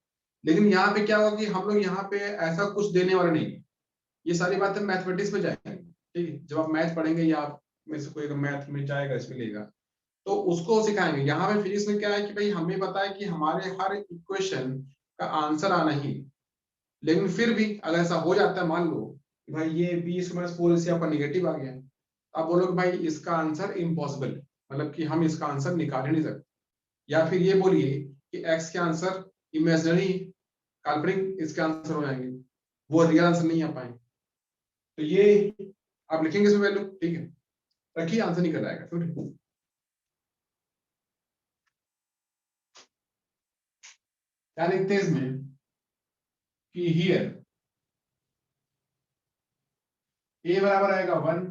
लेकिन यहाँ पे क्या होगा कि हम लोग यहाँ पे ऐसा कुछ देने वाले नहीं है, ये सारी बातें मैथमेटिक्स में जाएंगे, ठीक है, जब आप मैथ पढ़ेंगे या आप में से कोई अगर मैथ में जाएगा, इसमें लेगा, तो उसको सिखाएंगे। यहाँ पे फिजिक्स में क्या है कि भाई हमें पता है कि हमारे हर इक्वेशन का आंसर आना ही, लेकिन फिर भी अगर ऐसा हो जाता है, मान लो कि भाई ये b/4 से आपका निगेटिव आ गया, आप बोलोगे भाई इसका आंसर इम्पॉसिबल है, मतलब कि हम इसका आंसर निकाल ही नहीं सकते। या फिर ये बोलिए कि x के आंसर इमेजिनरी, काल्पनिक इसके आंसर हो जाएंगे, वो रियल आंसर नहीं आ पाएंगे। तो ये आप लिखेंगे इसमें वैल्यू, ठीक है, रखिए, आंसर नहीं कर जाएगा। फिर क्या लिखते हैं इसमें कि हियर a बराबर आएगा 1,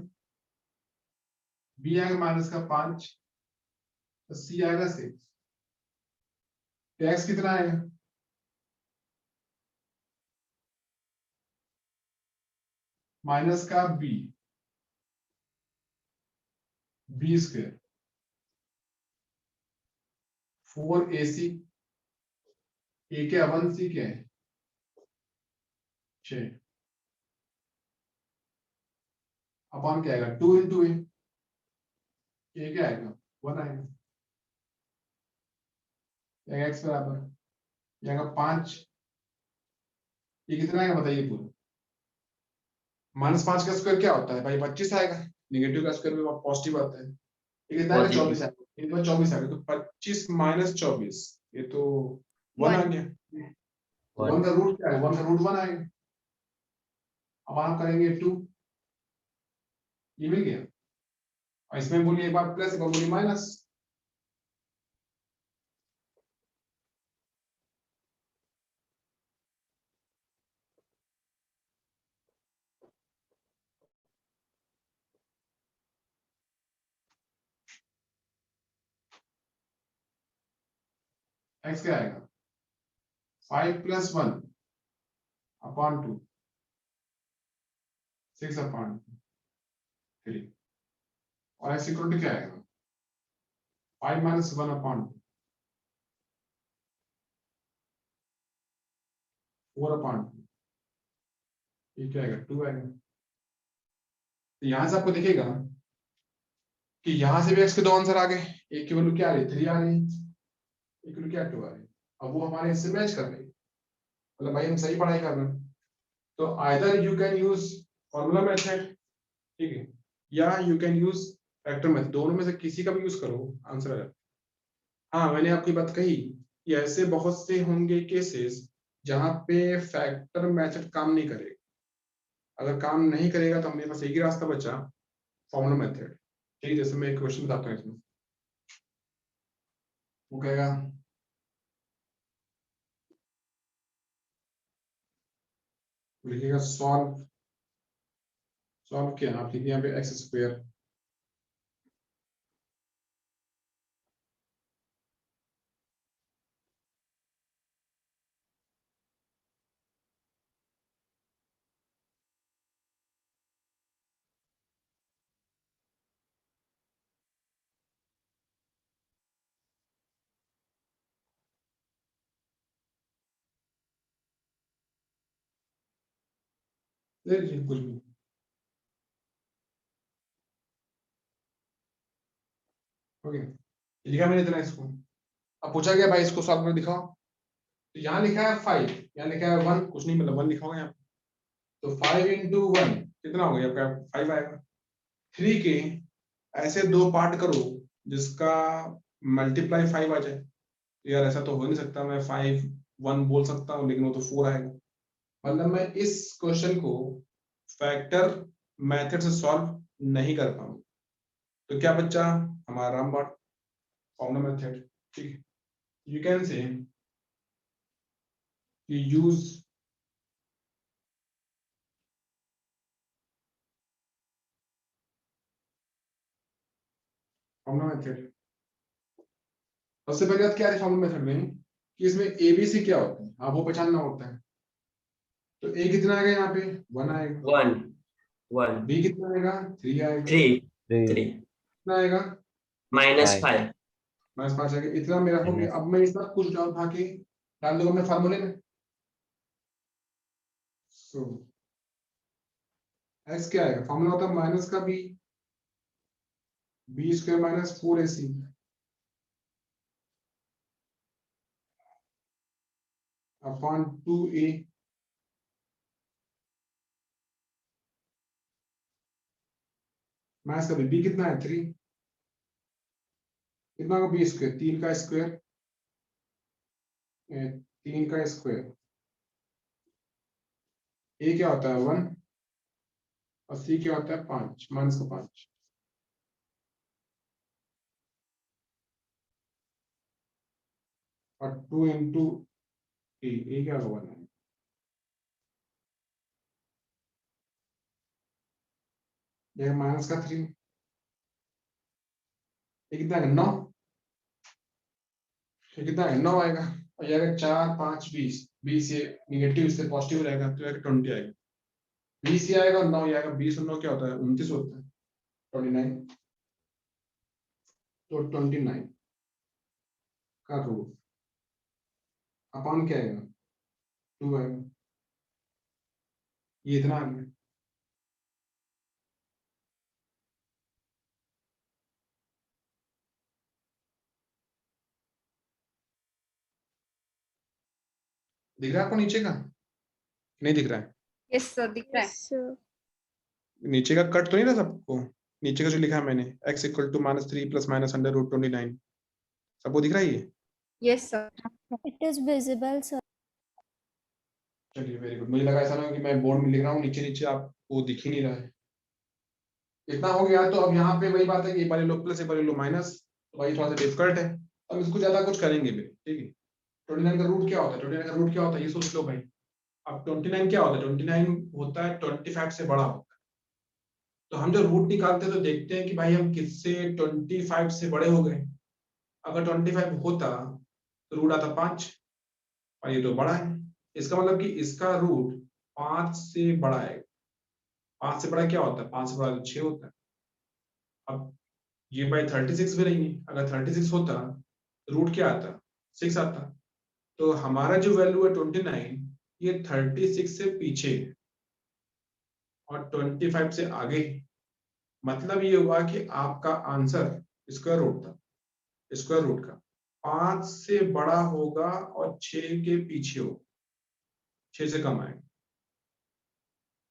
b आएगा माइनस का 5, तो c आएगा 6, तो x कितना आएगा, माइनस का b स्क्वायर 4ac, a क्या 1, c क्या है 6, अपॉन क्या आएगा 2 इंटू a क्या आएगा 1 आएगा, x बराबर आएगा 5, ये कितना आएगा बताइए पूरा, -5 का स्क्वायर क्या होता है भाई 25 आएगा, निगेटिव का स्क्वायर भी पॉजिटिव आता है, ये कितना आएगा 24 आएगा, ये तो 24 आएगा, तो 25 - 24 ये तो 1 आ गया, 1 का रूट क्या है, 1 का रूट 1 आएगा। अब हम करेंगे 2, ये मिल गया, और इसमें बोलिए एक बार प्लस, एक बार बोलिए माइनस, x क्या आएगा 5 + 1 अपॉन 2, 6 अपॉन 3, और x इक्वल टू क्या आएगा 5 - 1 अपॉन 4 अपॉन 2, ये क्या आएगा 2 आएगा। तो यहां से आपको दिखेगा कि यहां से भी x के दो आंसर आ गए, एक की वैल्यू क्या आ रही है 3 आ रही है, एक की वैल्यू क्या 2 आ रही है, अब वो हमारे इससे मैच कर रही है, मतलब भाई हम सही पढ़ाई कर रहे हैं। तो either you can use formula method, ठीक है, या you can use factor method, दोनों में से किसी का भी यूज करो, आंसर आ जाता। हाँ, मैंने आपकी बात कही कि ऐसे बहुत से होंगे केसेस जहां पे फैक्टर मेथड काम नहीं करेगा। अगर काम नहीं करेगा तो हमारे पास एक ही रास्ता बचा, फॉर्मूला मेथड। ठीक है, जैसे मैं एक क्वेश्चन बताता हूँ इसमें, वो कहेगा लिखिएगा सॉल्व, सॉल्व किया आप लिखिए यहाँ पे एक्स स्क्वायर ले लीजिए कुछ भी। ओके, लिखा मैंने इतना इसको। अब पूछा गया भाई इसको सॉल्व कर दिखाओ, तो यहाँ लिखा है 5, यहाँ लिखा है 1, कुछ नहीं मतलब 1 लिखा होगा यहाँ पे। तो 5 into 1 कितना हो गया आपका? 5 आएगा। 3 के ऐसे दो पार्ट करो जिसका मल्टीप्लाई 5 आ जाए। तो यार ऐसा तो हो नहीं सकता, मैं 5 1 बोल सकता हूँ लेकिन वो तो 4 आएगा। मतलब मैं इस क्वेश्चन को फैक्टर मेथड से सॉल्व नहीं कर पाऊंगा। तो क्या बच्चा हमारा रामबाण फॉर्मूला मेथड। ठीक है, यू कैन से यूज फॉर्मूला मेथड। सबसे पहले बात क्या है फॉर्मूला मेथड में कि इसमें एबीसी क्या होता है, आप वो पहचानना होता है। तो ए कितना आएगा यहाँ पे? 1 आएगा। 1 बी कितना आएगा? 3 आएगा। 3 3 3 कितना आएगा? -5 -5 आएगा। इतना मेरा हो गया। अब मैं इसका कुछ और भागे डाल दूंगा मैं फार्मूले में। सो एक्स क्या आएगा? फॉर्मूला होता है माइनस का B, B square minus 4ac upon 2a minus का बी कितना है? 3। कितना होगा? बी स्क्वायर, 3 का स्क्वायर, 3 का स्क्वायर। ए क्या होता है? 1 और सी क्या होता है? 5 माइनस का 5। और 2 इंटू ए क्या होगा? 1 है माइनस का 3। ये कितना है? 9। ये कितना है? 9 आएगा। और ये अगर 4 5 20, 20 ये निगेटिव से पॉजिटिव रहेगा तो 20 आएगा। 20 ये आएगा और 9 ये आएगा। 20 और 9 क्या होता है? 29 होता है। 29। तो 29 का रूट अपॉन क्या आएगा? 2 आएगा। ये इतना आ गया। दिख रहा है आपको नीचे का? नहीं दिख रहा है? यस सर, दिख रहा है। Yes, sir. नीचे का कट तो नहीं रहा सबको? नीचे का जो लिखा है मैंने x equal to -3 plus minus under root 29, सबको दिख रहा है ये? Yes sir. It is visible, sir. चलिए वेरी गुड। मुझे लगा ऐसा ना हो कि मैं बोर्ड में लिख रहा हूँ नीचे नीचे आपको दिख ही नहीं रहा है। इतना हो गया। तो अब यहाँ पे वही बात है कि एक बार लो प्लस एक बार लो माइनस, तो भाई थोड़ा सा डिफिकल्ट है। अब इसको ज्यादा कुछ करेंगे भी। ठीक है, 29 का रूट क्या होता है? 29 का रूट क्या होता है ये सोच लो भाई। अब 29 क्या होता है? 29 होता है 25 से बड़ा होता है। तो हम जब रूट निकालते हैं तो देखते हैं कि भाई हम किससे 25 से बड़े हो गए। अगर 25 होता तो रूट आता 5 और ये तो बड़ा है। इसका मतलब कि इसका रूट 5 से बड़ा है। 5 से बड़ा क्या होता है? 5 से बड़ा तो 6 होता है। अब ये बाई 36 भी नहीं है। अगर 36 होता तो रूट क्या आता? 6 आता। तो हमारा जो वैल्यू है 29, ये 36 से पीछे है और 25 से आगे है। मतलब ये हुआ कि आपका आंसर स्क्वायर रूट था, स्क्वायर रूट का 5 से बड़ा होगा और 6 के पीछे होगा, 6 से कम आएगा।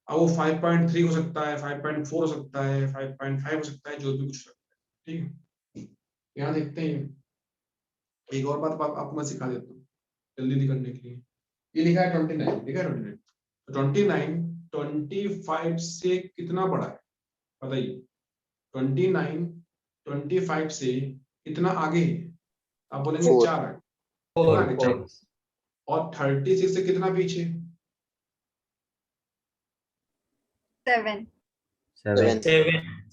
अब वो 5.3 हो सकता है, 5.4 हो सकता है, 5.5 हो सकता है, जो भी कुछ ठीक है, यहाँ देखते हैं। एक और बात आपको मैं सिखा देता हूँ जल्दी करने के लिए। ये लिखा है 29, लिखा है 29, तो 29 25 से कितना बड़ा है बताइए। 29 25 से कितना आगे है? आप बोलेंगे 4. 4 है, कितना 4, आगे? 4. 4। और 36 से कितना पीछे? 7. 7. 7,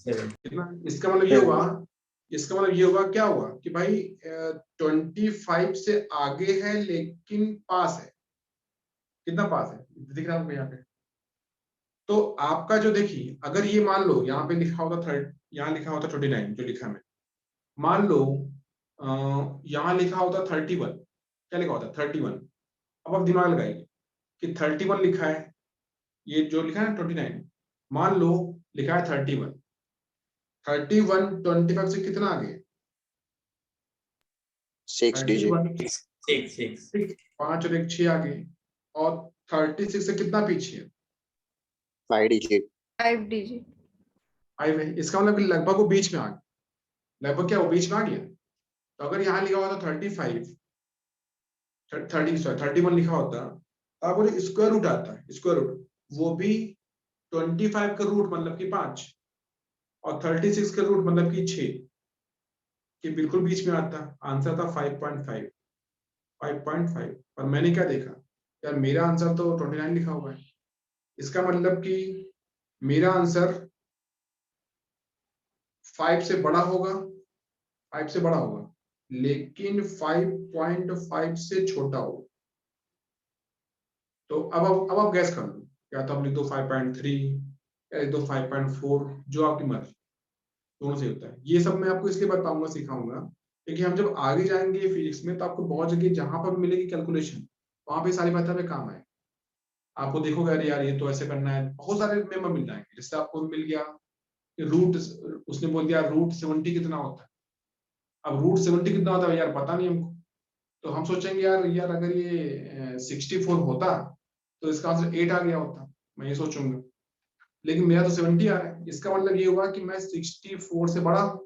7. कितना? इसका मतलब ये हुआ, इसका मतलब ये हुआ, क्या हुआ कि भाई 25 से आगे है लेकिन पास है। कितना पास है दिख रहा है आपको यहाँ पे? तो आपका जो देखिए, अगर ये मान लो यहाँ पे लिखा होता थर्ड, यहाँ लिखा होता 29 जो लिखा है मैं, मान लो यहाँ लिखा होता 31, क्या लिखा होता 31। अब आप दिमाग लगाइए कि 31 लिखा है, ये जो लिखा है 29, मान लो लिखा है 31, 31 25 से कितना आगे? 6 digit. 31, 6. ठीक, 5 और 1 6 आगे, और 36 से कितना पीछे है? 5 digit. 5 digit. 5 है, इसका मतलब कि लगभग वो बीच में आ गया। लगभग क्या वो बीच में आ गया? तो अगर यहाँ लिखा होता 35 31 लिखा होता, तो आप बोले स्क्वायर रूट आता है, स्क्वायर रूट, वो भी 25 का रूट मतलब कि 5, और 36 का रूट मतलब कि 6, कि बिल्कुल बीच में आता। आंसर था 5.5, 5.5। और मैंने क्या देखा यार, मेरा आंसर तो 29 लिखा हुआ है, इसका मतलब कि मेरा आंसर 5 से बड़ा होगा, 5 से बड़ा होगा, लेकिन 5.5 से छोटा होगा। तो अब आप गैस कर लो, या तो आप लिख दो 5.3 या लिख दो 5.4, जो आपकी मर्जी, दोनों से होता है। ये सब मैं आपको इसलिए बताऊंगा, सिखाऊंगा, क्योंकि हम जब आगे जाएंगे फिजिक्स में तो आपको बहुत जगह जहां पर मिलेगी कैलकुलेशन, वहां पे सारी बातें हमें काम आए। आपको देखोगे अरे यार ये तो ऐसे करना है, बहुत सारे मेंबर मिल जाएंगे। जैसे आपको मिल गया कि रूट, उसने बोल दिया रूट 70 कितना होता है। अब रूट 70 कितना होता है यार पता नहीं हमको, तो हम सोचेंगे यार यार अगर ये 64 होता तो इसका आंसर 8 आ गया होता, मैं ये सोचूंगा। लेकिन मेरा तो 70 आ रहा है, इसका मतलब ये हुआ कि मैं 64 से बड़ा हूं।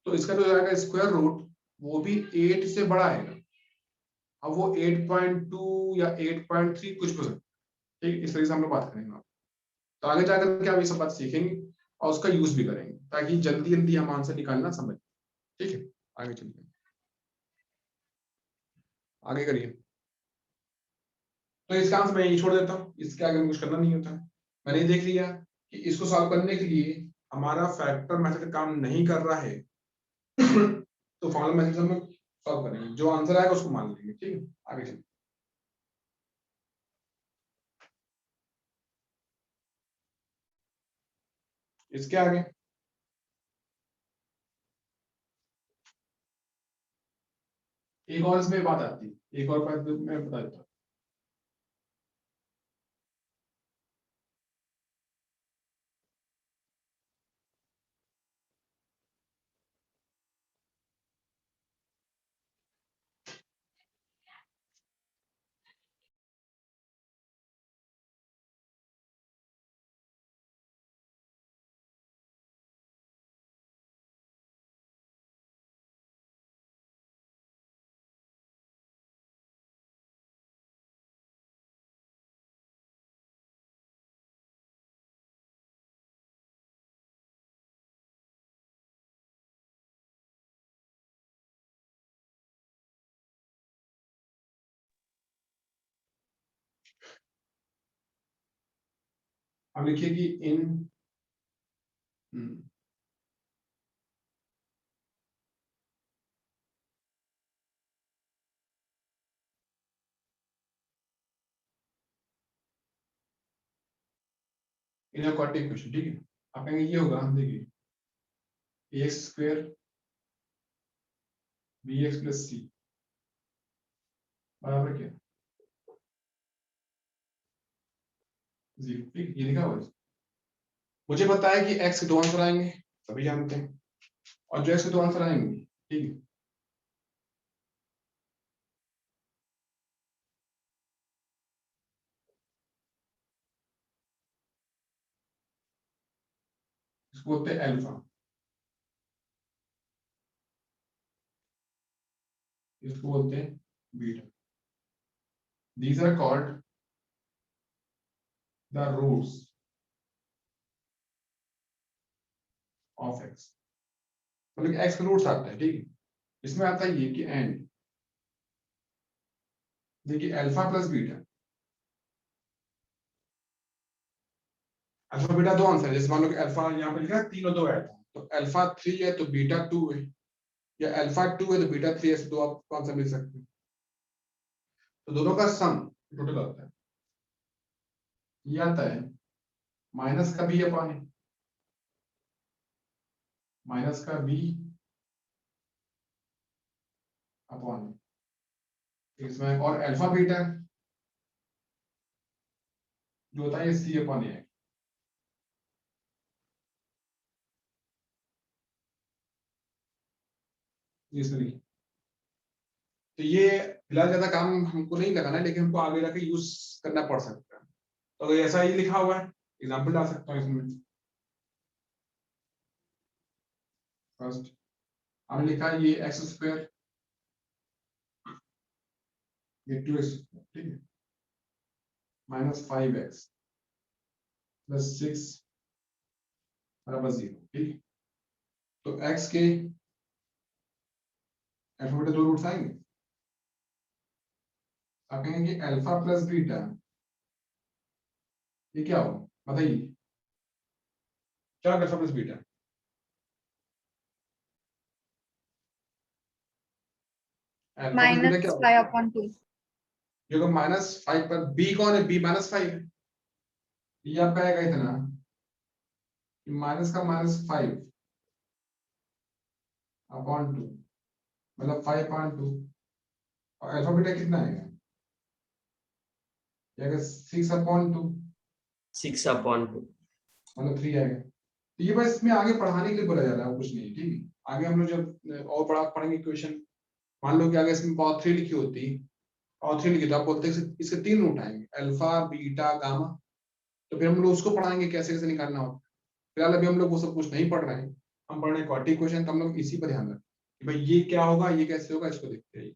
तो इसका जो आएगा स्क्वायर रूट, वो भी 8 से बड़ा आएगा। अब वो 8.2 या 8.3 कुछ भी हो सकता है। ठीक, इस तरीके से हम लोग बात करेंगे। तो आगे जाकर के आप ये सब बात सीखेंगे और उसका यूज भी करेंगे, ताकि जल्दी जल्दी हम आंसर निकालना समझ। ठीक है, आगे चलिए, आगे करिए। तो इसका आंसर मैं यही छोड़ देता हूँ, इसके आगे कुछ करना नहीं होता है। मैंने देख लिया कि इसको सॉल्व करने के लिए हमारा फैक्टर मेथड काम नहीं कर रहा है तो फॉर्मूला मेथड से हम सॉल्व करेंगे, जो आंसर आएगा उसको मान लेंगे। ठीक है, आगे चलिए। इसके आगे एक और इसमें बात आती है, एक और बात मैं बता देता हूँ। अब लिखिए कि इन इनक्वाड्रेटिक इक्वेशन। ठीक है, आप कहेंगे ये होगा, देखिए ए square b x plus c बराबर क्या? 0। ठीक, ये लिखा हुआ है। मुझे पता है कि x के 2 आंसर आएंगे, सभी जानते हैं, और जो x के 2 आंसर आएंगे, ठीक है, इसको बोलते हैं अल्फा। इसको बोलते हैं beta. These are called the roots of X. मतलब एक्स का रूट्स आता है, ठीक है। इसमें आता है ये कि एंड, देखिए alpha plus beta, alpha beta दो आंसर है। जैसे मान लो कि अल्फा यहाँ पे लिखा है 3 और 2 है, तो अल्फा 3 है तो बीटा 2 है, या अल्फा 2 है तो बीटा 3 है, ऐसे दो आप आंसर मिल सकते हैं। तो दोनों का सम टोटल आता है, ये आता है माइनस का बी अपॉन ए, माइनस का बी अपॉन इसमें, और अल्फा बीटा जो होता है ये सी अपॉन ए है। इसमें लिखिए। तो ये फिलहाल ज्यादा काम हमको नहीं लगाना है, लेकिन हमको आगे जाके यूज करना पड़ सकता है। तो अगर ऐसा ही लिखा हुआ है, एग्जाम्पल डाल सकता हूँ इसमें। फर्स्ट हमने लिखा है ये एक्स स्क्वायर, ये 2x, ठीक है, माइनस 5x प्लस 6 बराबर 0, ठीक है। तो x के अल्फा दो रूट्स आएंगे, आप कहेंगे कि अल्फा प्लस बीटा ये क्या होगा, बताइए क्या होगा alpha plus beta? Alpha plus beta क्या होगा? -5/2। जो -5 पर b कौन है? b -5 है। ये आपका आएगा इतना कि माइनस का -5 अपॉन 2, मतलब 5/2, और अल्फा बीटा कितना आएगा? ये आएगा 6/2, 6/2। मतलब 3 आएगा। तो ये बस इसमें आगे पढ़ाने के लिए बोला जा रहा है, कुछ नहीं, ठीक है। आगे हम लोग जब और बड़ा पढ़ेंगे क्वेश्चन, मान लो कि आगे इसमें पावर 3 लिखी होती, और 3 लिखी तो आप बोलते हैं इसके 3 रूट आएंगे, अल्फा बीटा गामा। तो फिर हम लोग उसको पढ़ाएंगे कैसे कैसे निकालना होता है। फिलहाल अभी हम लोग वो सब कुछ नहीं पढ़ रहे हैं, हम पढ़ रहे हैं क्वाड्रेटिक इक्वेशन। तो हम लोग इसी पर ध्यान रखें कि भाई ये क्या होगा, ये कैसे होगा, इसको देखते हैं।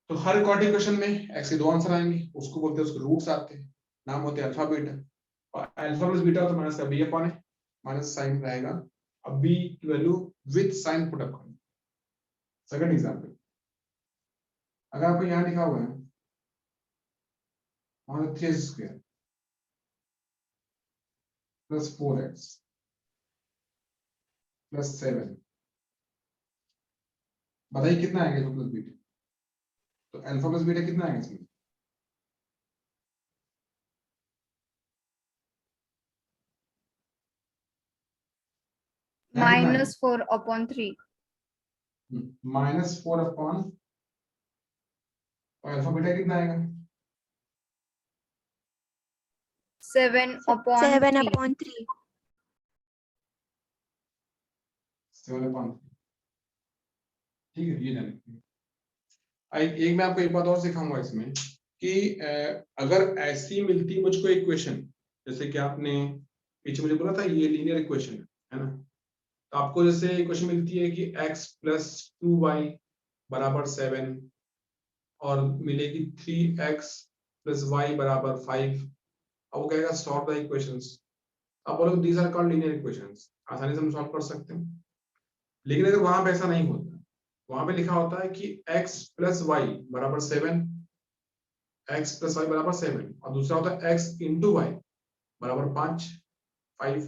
तो हर क्वाड्रेटिक इक्वेशन में एक्स के दो आंसर आएंगे, उसको बोलते हैं, उसके रूट्स आते हैं, नाम होते हैं अल्फा बीटा। और अल्फा प्लस बीटा तो माइनस का बी अपॉन है, माइनस साइन रहेगा। अब बी की value with sign put up करें। सेकंड एग्जांपल, अगर आपको यहाँ लिखा हुआ है 3x² प्लस 4x प्लस 7, बताइए कितना आएगा अल्फा प्लस बीटा? तो अल्फा प्लस बीटा कितना आएगा इसमें? -4/3। -4/, और अल्फा बीटा कितना आएगा? 7/3। 7/3. 7/3, ठीक है। ये जाने एक मैं आपको एक बात और सिखाऊंगा इसमें कि अगर ऐसी मिलती मुझको इक्वेशन, जैसे कि आपने पीछे मुझे बोला था ये लीनियर इक्वेशन है ना, तो आपको जैसे इक्वेशन मिलती है कि x + 2y = 7, और मिलेगी 3x + y = 5। अब वो कहेगा सॉल्व द इक्वेशंस। आप बोलोगे these are called linear equations, आसानी से हम सॉल्व कर सकते हैं। लेकिन अगर वहां पे ऐसा नहीं होता, वहां पे लिखा होता है कि x + y = 7, x + y = 7, और दूसरा होता है x × y = 5,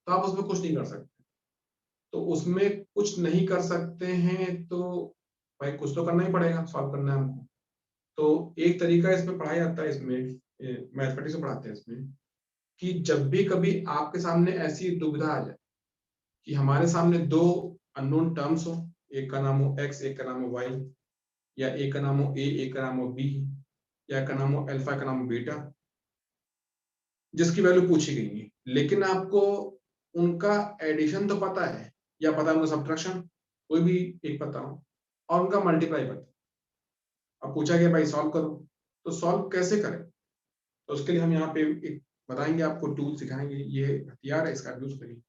तो आप उसमें कुछ नहीं कर सकते। तो उसमें कुछ नहीं कर सकते हैं तो भाई कुछ तो करना ही पड़ेगा, सॉल्व करना है हमको। तो एक तरीका इसमें पढ़ाया जाता है, इसमें मैथमेटिक्स में पढ़ाते हैं इसमें, कि जब भी कभी आपके सामने ऐसी दुविधा आ जाए कि हमारे सामने दो अननोन टर्म्स हो, एक का नाम हो x, एक का नाम हो y, या एक का नाम हो a, एक का नाम हो b, या का नाम हो अल्फा, का नाम हो बीटा, जिसकी वैल्यू पूछी गई है, लेकिन आपको उनका एडिशन तो पता है, या पता है उनका सब्ट्रैक्शन, कोई भी एक पता हो, और उनका मल्टीप्लाई पता। अब पूछा गया भाई सॉल्व करो, तो सॉल्व कैसे करें? तो उसके लिए हम यहाँ पे एक बताएंगे, आपको टूल सिखाएंगे, ये हथियार है, इसका यूज करिए।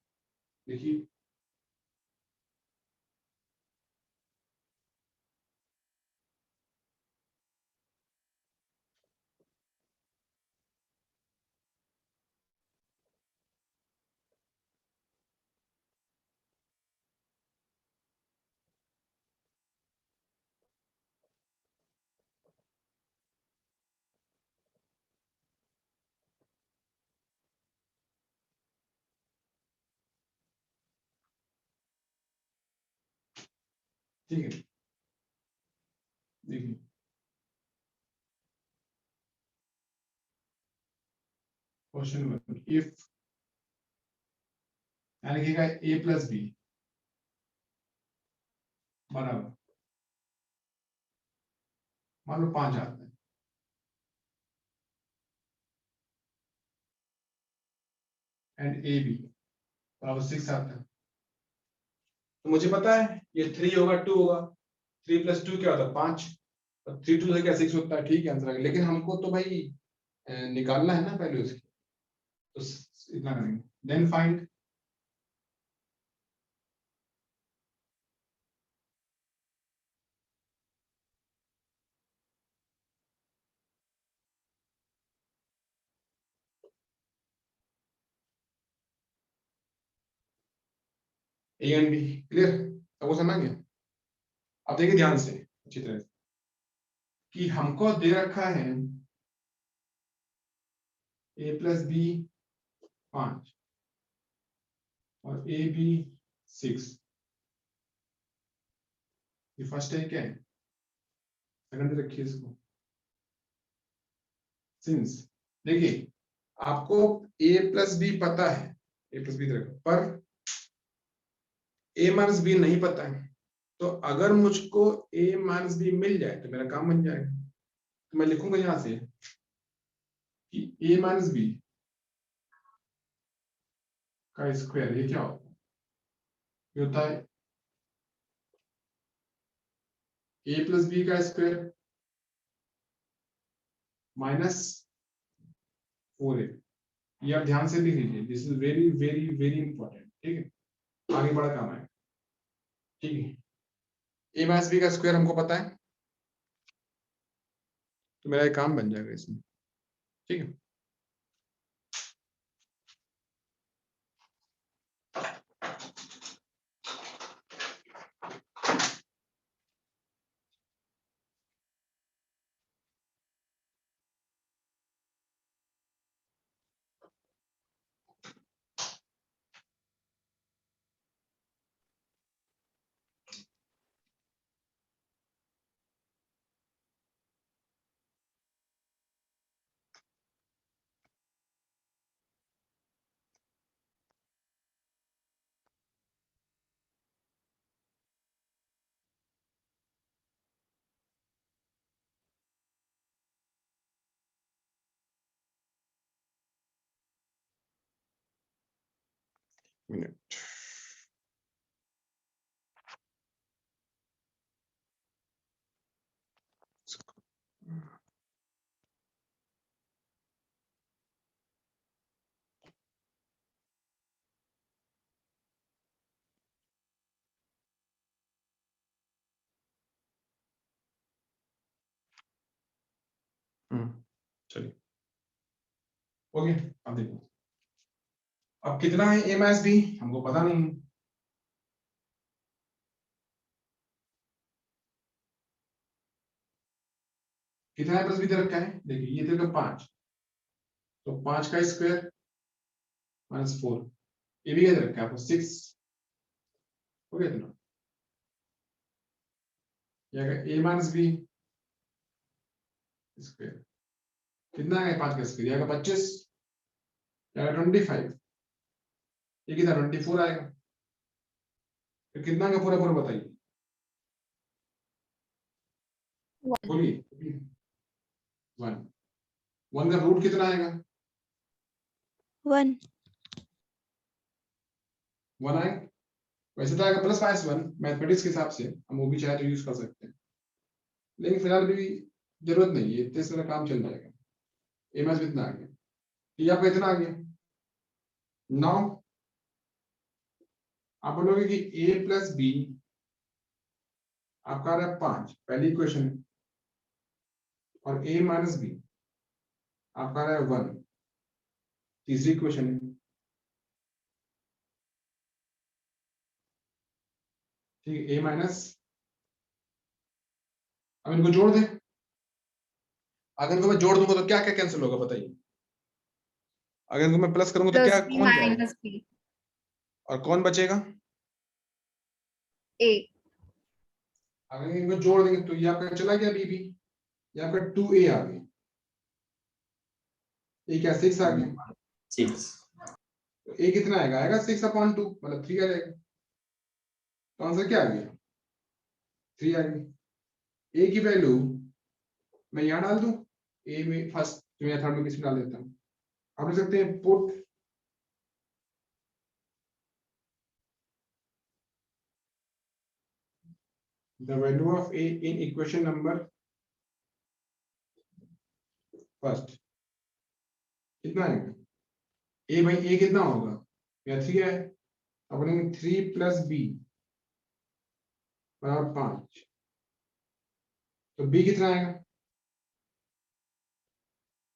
देखिए ठीक है, देखिए क्वेश्चन नंबर, इफ लिखिएगा a प्लस बी बराबर, मान लो 5 आता है एंड ए बी बराबर 6 आता है, तो मुझे पता है ये 3 होगा 2 होगा, 3 प्लस 2 क्या होता है 5, और 3 2 से क्या 6 होता है, ठीक है आंसर आ गया। लेकिन हमको तो भाई निकालना है ना पहले उसकी, तो इतना करेंगे, then find A and B. Clear, सबको समझ गया? अब देखिए ध्यान से अच्छी तरह से कि हमको दे रखा है a प्लस बी 5 और ए बी 6, ये फर्स्ट है क्या है, सेकंड रखिए इसको। सिंस देखिए आपको a प्लस बी पता है, a प्लस बी रखो, पर a माइनस बी नहीं पता है, तो अगर मुझको a माइनस बी मिल जाए तो मेरा काम बन जाएगा। तो मैं लिखूंगा यहां से कि a माइनस बी का स्क्वायर, ये क्या होता है, ये होता है a प्लस बी का स्क्वायर माइनस 4a। ये आप ध्यान से लिख लीजिए, this is very very very important, ठीक है, आगे बड़ा काम है। ठीक है, a माइनस बी का स्क्वायर हमको पता है, तो मेरा ये काम बन जाएगा इसमें, ठीक है। मिनट, चलिए ओके। अब देखो अब कितना है a माइनस बी हमको पता नहीं है, कितना है प्लस बी दे रखा है, देखिए ये दे रखा 5, तो 5 का स्क्वायर माइनस 4, ये भी क्या दे रखा है आपको 6, हो गया इतना, ये आएगा a माइनस बी स्क्वायर, कितना है 5 का स्क्वायर आएगा 25, आएगा 25, ये कितना 24 आएगा, तो कितना का पूरा पूरा बताइए, बोलिए 1 का रूट कितना आएगा, 1. 1 आएगा, वैसे तो आएगा प्लस माइनस 1 मैथमेटिक्स के हिसाब से, हम वो भी चाहे तो यूज कर सकते हैं, लेकिन फिलहाल भी जरूरत नहीं है, इतने सारा काम चल जाएगा। ए माइनस इतना आ गया, ये आपका इतना आ गया, नाउ आप बोलोगे कि a प्लस बी आपका आ रहा है 5, पहली इक्वेशन है, और a माइनस बी आपका आ रहा है 1, तीसरी इक्वेशन है, ठीक है, a माइनस, अब इनको जोड़ दे, अगर इनको मैं जोड़ दूंगा तो क्या क्या कैंसिल होगा बताइए, अगर इनको मैं प्लस करूंगा तो क्या प्लस बी कौन जाएगा माइनस बी और कौन बचेगा, ए, अगर इनको जोड़ देंगे तो ये आपका चला गया बी भी, ये आपका 2a आ गया, ये क्या 6 आ गया, 6. तो a कितना आएगा, आएगा 6/2 मतलब 3 आ जाएगा। तो आंसर क्या आ गया, 3 आ गया। a की वैल्यू मैं यहाँ डाल दूं, a में फर्स्ट में थर्ड में किसी में डाल देता हूँ, आप लिख सकते हैं put the value of a in equation number first, कितना आएगा, a भाई a कितना होगा, या 3 है, अब बोलेंगे 3 + b बराबर 5, तो b कितना आएगा,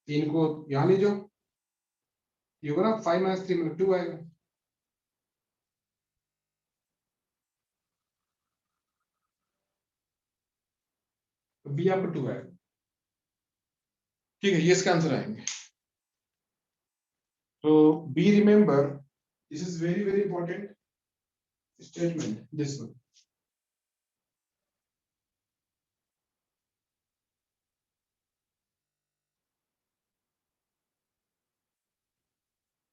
3 को यहाँ ले जाओ, ये होगा ना 5 - 3 मतलब 2 आएगा। तो बी आपको 2 आएगा, ठीक है, ये इसका आंसर आएंगे। तो B, remember this is very very important statement, this one.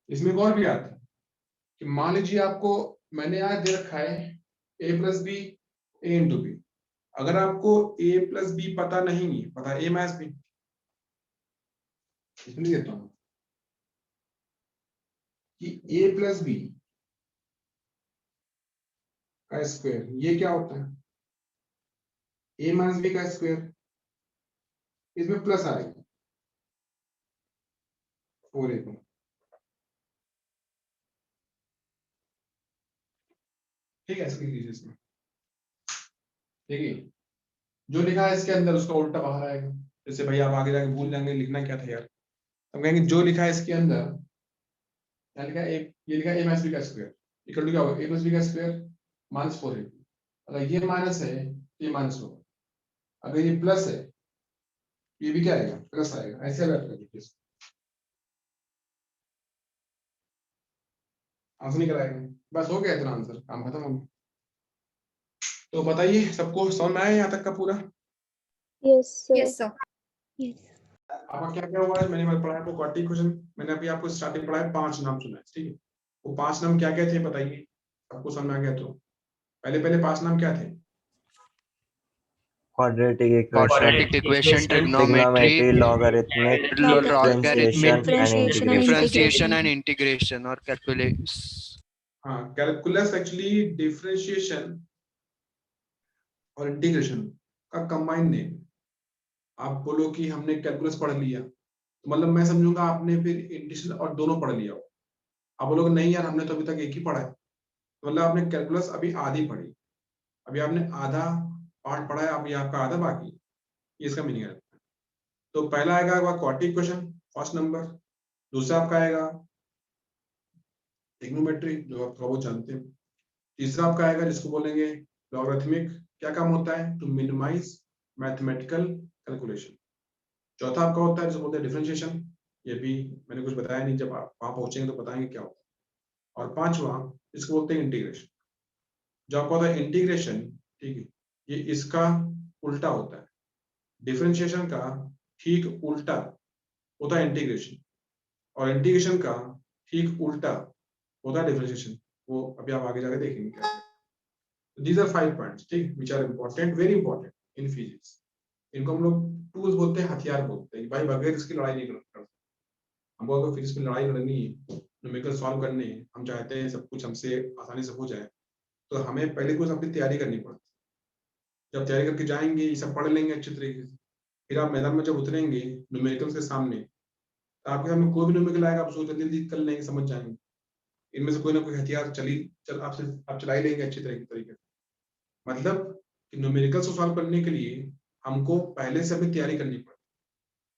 इसमें एक और भी आता है कि मान लीजिए आपको मैंने यहाँ दे रखा है a + b a × b, अगर आपको a + b पता नहीं है, पता a - b, इसमें देता हूँ कि a + b का स्क्वायर ये क्या होता है, a - b का स्क्वायर, इसमें प्लस आएगा 4a को, ठीक है, इसकी लीजिए इसमें, ठीक है, जो लिखा है इसके अंदर उसका उल्टा बाहर आएगा। जैसे भाई आप आगे जाके भूल जाएंगे लिखना क्या था यार, हम कहेंगे जो लिखा है इसके अंदर, क्या लिखा है, ये लिखा है a - b का स्क्वायर इक्वल टू क्या होगा, a + b का स्क्वायर -4a, अगर ये माइनस है तो ये माइनस होगा, अगर ये प्लस है ये भी क्या आएगा, प्लस आएगा, ऐसे अलग कर दीजिए, आंसर निकल आएगा, बस हो गया इतना आंसर, काम खत्म हो गया। तो बताइए सबको समझ में आया यहाँ तक का पूरा, Yes, sir. Yes, sir. Yes. आपका क्या क्या हुआ है, मैंने पढ़ाया आपको 40 क्वेश्चन, मैंने अभी आपको स्टार्टिंग पढ़ाया 5 नाम सुना है, ठीक है, वो 5 नाम क्या क्या थे बताइए, आपको समझ में आ गया तो पहले 5 नाम क्या थे, quadratic Quadratic equation, equation, trigonometry, trigonometry, logarithmic, logarithmic, differentiation and differentiation and integration. integration or calculus. हाँ, कैलकुलस एक्चुअली डिफरेंशिएशन और इंटीग्रेशन का कंबाइन नेम। आप बोलो कि हमने कैलकुलस पढ़ लिया तो मतलब मैं समझूंगा आपने फिर इंटीग्रेशन और दोनों पढ़ लिया हो, आप बोलोगे नहीं यार हमने तो अभी तक एक ही पढ़ा है, तो मतलब आपने कैलकुलस अभी आधी पढ़ी, अभी आपने आधा पार्ट पढ़ा है, अभी आपका आधा बाकी, ये इसका मीनिंग है। तो पहला आएगा आपका क्वाड्रेटिक इक्वेशन फर्स्ट नंबर, दूसरा आपका आएगा ट्रिग्नोमेट्री जो आप थोड़ा बहुत जानते हैं, तीसरा आपका आएगा जिसको बोलेंगे लॉगरिथमिक, क्या काम होता है, टू मिनिमाइज मैथमेटिकल कैलकुलेशन, चौथा आपका होता है जिसको बोलते हैं डिफरेंशिएशन, ये भी मैंने कुछ बताया नहीं, जब आप वहां पहुंचेंगे तो बताएंगे क्या होता है, और पांचवा इसको बोलते हैं इंटीग्रेशन, जो आपका होता है इंटीग्रेशन, ठीक है, ये इसका उल्टा होता है, डिफरेंशिएशन का ठीक उल्टा होता है इंटीग्रेशन, और इंटीग्रेशन का ठीक उल्टा होता है डिफरेंशिएशन, वो अभी आप आगे जाके देखेंगे क्या। दीज आर 5 पॉइंट्स, ठीक, which are important, very important in physics, इनको हम लोग टूल्स बोलते हैं, हथियार बोलते हैं, भाई बगैर इसकी लड़ाई नहीं करते, हमको अगर फिजिक्स में लड़ाई लड़नी है, न्यूमेरिकल सॉल्व करने हैं, हम चाहते हैं सब कुछ हमसे आसानी से हो जाए, तो हमें पहले कुछ अपनी तैयारी करनी पड़ती है, जब तैयारी करके जाएंगे ये सब पढ़ लेंगे अच्छे तरीके से, फिर आप मैदान में जब उतरेंगे न्यूमेरिकल्स के सामने, तो आपके सामने कोई भी न्यूमेरिकल आएगा आप उसको जल्दी जल्दी कर लेंगे, समझ जाएंगे, इनमें से कोई ना कोई हथियार आप चला ही लेंगे अच्छे तरीके से, मतलब कि न्यूमेरिकल्स को सॉल्व करने के लिए हमको पहले से अपनी तैयारी करनी पड़ती,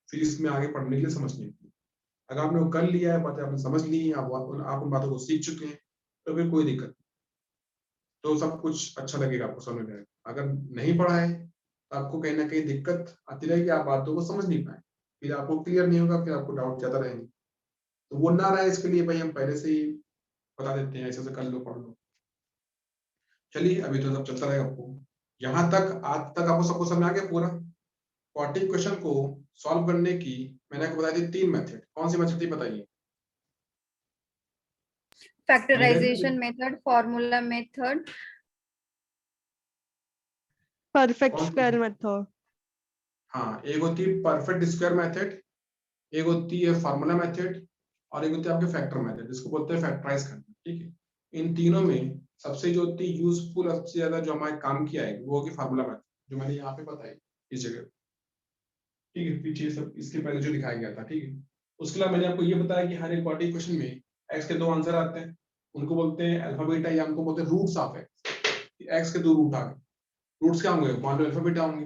फिर इसमें आगे पढ़ने के लिए समझने के लिए, अगर आपने वो कर लिया है, बातें आपने समझ ली, आप उन बातों को सीख चुके हैं, तो फिर कोई दिक्कत नहीं, तो सब कुछ अच्छा लगेगा, आपको समझ में आएगा। अगर नहीं पढ़ा है तो आपको कहीं ना कहीं दिक्कत आती रहेगी, आप बातों को समझ नहीं पाए, फिर आपको क्लियर नहीं होगा, फिर आपको डाउट ज्यादा रहेंगे, तो वो ना रहे इसके लिए भाई हम पहले से ही बता देते हैं, ऐसे कर लो पढ़ लो। चलिए अभी तो सब चलता रहेगा आपको, यहाँ तक आज तक आपको सबको समझ आ गया पूरा? क्वाड्रेटिक क्वेश्चन को सॉल्व करने की मैंने आपको बताई थी 3 मेथड। कौन सी मेथड थी बताइए? Factorization method, formula method, perfect कौन सी? Square method. हाँ, एक होती है परफेक्ट स्क्वायर मेथड, एक होती है फार्मूला मेथड, और एक होती है आपके फैक्टर मेथड, जिसको बोलते हैं फैक्टराइज करना। ठीक है, इन तीनों में सबसे जो होती है यूजफुल, सबसे ज्यादा जो हमारे काम की आएगी वो होगी फार्मूला मेथड, जो मैंने यहाँ पे बताई इस जगह। ठीक है, पीछे सब इसके पहले जो दिखाया गया था। ठीक है, उसके अलावा मैंने आपको ये बताया कि हर एक क्वाड्रेटिक क्वेश्चन में एक्स के 2 आंसर आते हैं, उनको बोलते हैं अल्फा बीटा, या उनको बोलते हैं रूट्स ऑफ एक्स। एक्स के 2 रूट आ गए, रूट्स क्या होंगे? मान लो अल्फा बीटा होंगे।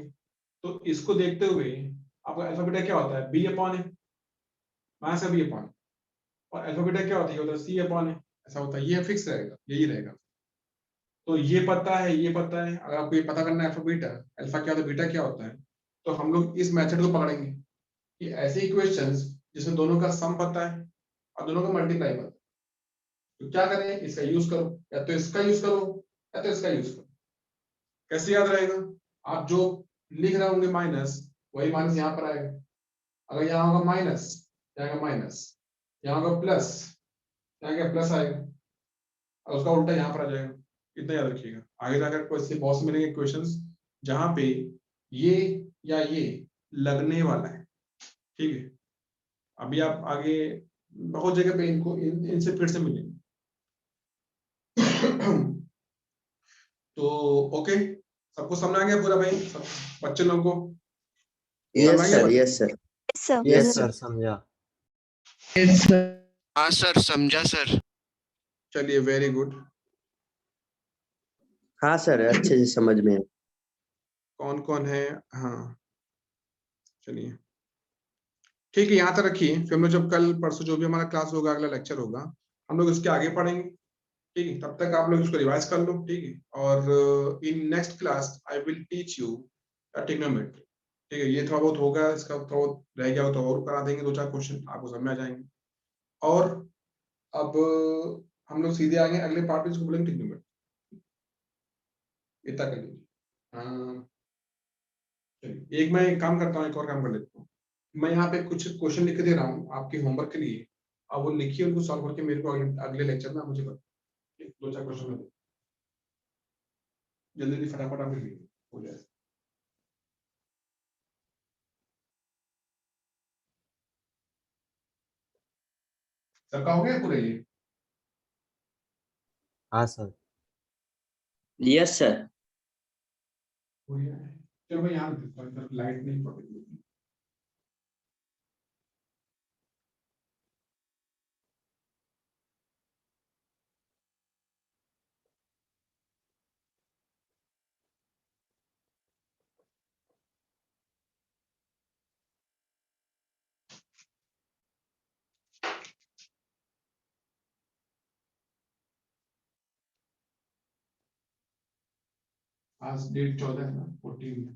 तो इसको देखते हुए आपका अल्फा बीटा क्या होता है? बी अपॉन है, माइनस का बी अपॉन, और अल्फा बीटा क्या होता है? ये होता है सी अपॉन है, ऐसा होता है। ये फिक्स रहेगा, यही रहेगा। तो ये पता है, ये पता है। अगर आपको ये पता करना है अल्फा बीटा, अल्फा क्या होता है, बीटा क्या होता है, तो हम लोग इस मेथड को पकड़ेंगे कि ऐसे इक्वेशंस जिसमें दोनों का सम पता है और दोनों का मल्टीप्लाई पता है, तो क्या करें? इसका यूज करो, या तो इसका यूज करो या तो इसका यूज करो। कैसे याद रहेगा? आप जो लिख रहे होंगे माइनस, वही माइनस यहाँ पर आएगा। अगर यहाँ होगा माइनस, यहाँ का माइनस, यहाँ होगा प्लस, यहाँ क्या प्लस आएगा, और उसका उल्टा यहाँ पर आ जाएगा। इतना याद रखिएगा। आगे जाकर आपको ऐसे बहुत से मिलेंगे क्वेश्चंस जहां पे ये या ये लगने वाला है। ठीक है, अभी आप आगे बहुत जगह पे इनको इनसे फिर से मिलेंगे। तो ओके, सबको समझ आ गया पूरा भाई? सब बच्चे लोगों को समझ आ Yes, गया? sir. Yes, sir. Sir. Yes, yes sir. Sir, समझा। हाँ सर, समझा सर। चलिए, वेरी गुड। हाँ सर, अच्छे से समझ में है। कौन कौन है? हाँ, चलिए ठीक है, यहाँ तक रखिए। फिर हम लोग जब कल परसों जो भी हमारा क्लास होगा, अगला लेक्चर होगा, हम लोग इसके आगे पढ़ेंगे। ठीक है, तब तक आप लोग इसको रिवाइज कर लो। ठीक है, और in next class I will teach you trigonometry. ठीक है, ये थोड़ा बहुत होगा, इसका थोड़ा बहुत रह गया हो तो और करा देंगे, 2-4 क्वेश्चन आपको समझ में आ जाएंगे। और अब हम लोग सीधे आएंगे अगले पार्ट में, इसको बोलेंगे ट्रिग्नोमेट्री। इतना कर लीजिए। हाँ, चलिए, एक मैं एक काम करता हूँ, एक और काम कर लेता हूँ। मैं यहाँ पे कुछ क्वेश्चन लिख के दे रहा हूँ आपके होमवर्क के लिए, आप वो लिखिए, उनको सॉल्व करके मेरे को अगले लेक्चर में आप मुझे बताइए। 2-4 क्वेश्चन में जल्दी जल्दी फटाफट आप लिखिए, हो जाए। सबका हो गया पूरा ये? हाँ सर। Yes, sir. हो गया है। चलो मैं यहाँ रख देता हूँ, इधर लाइट नहीं पड़ेगी। आज डेट 14 है ना, 14।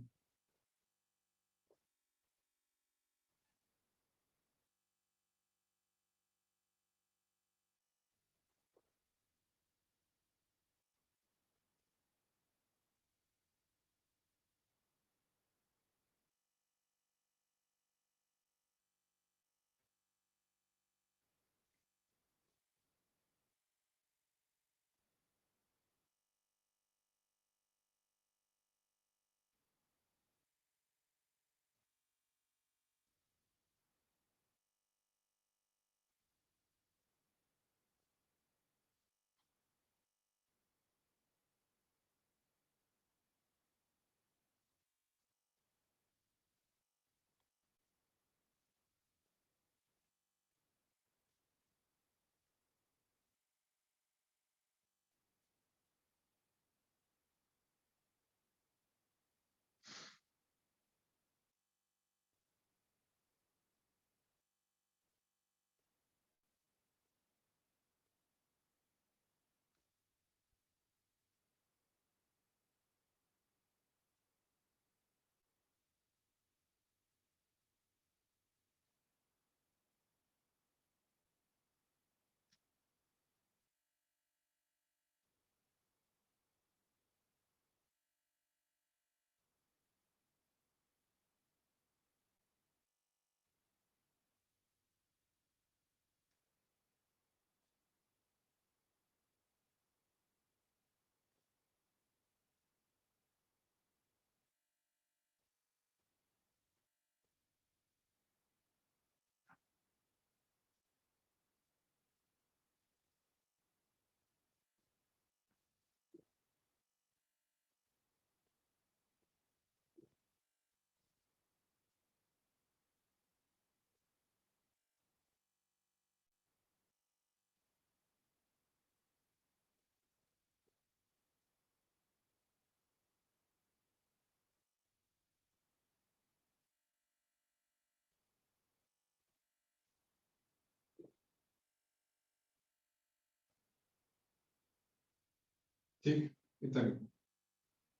ठीक, इतना करिए।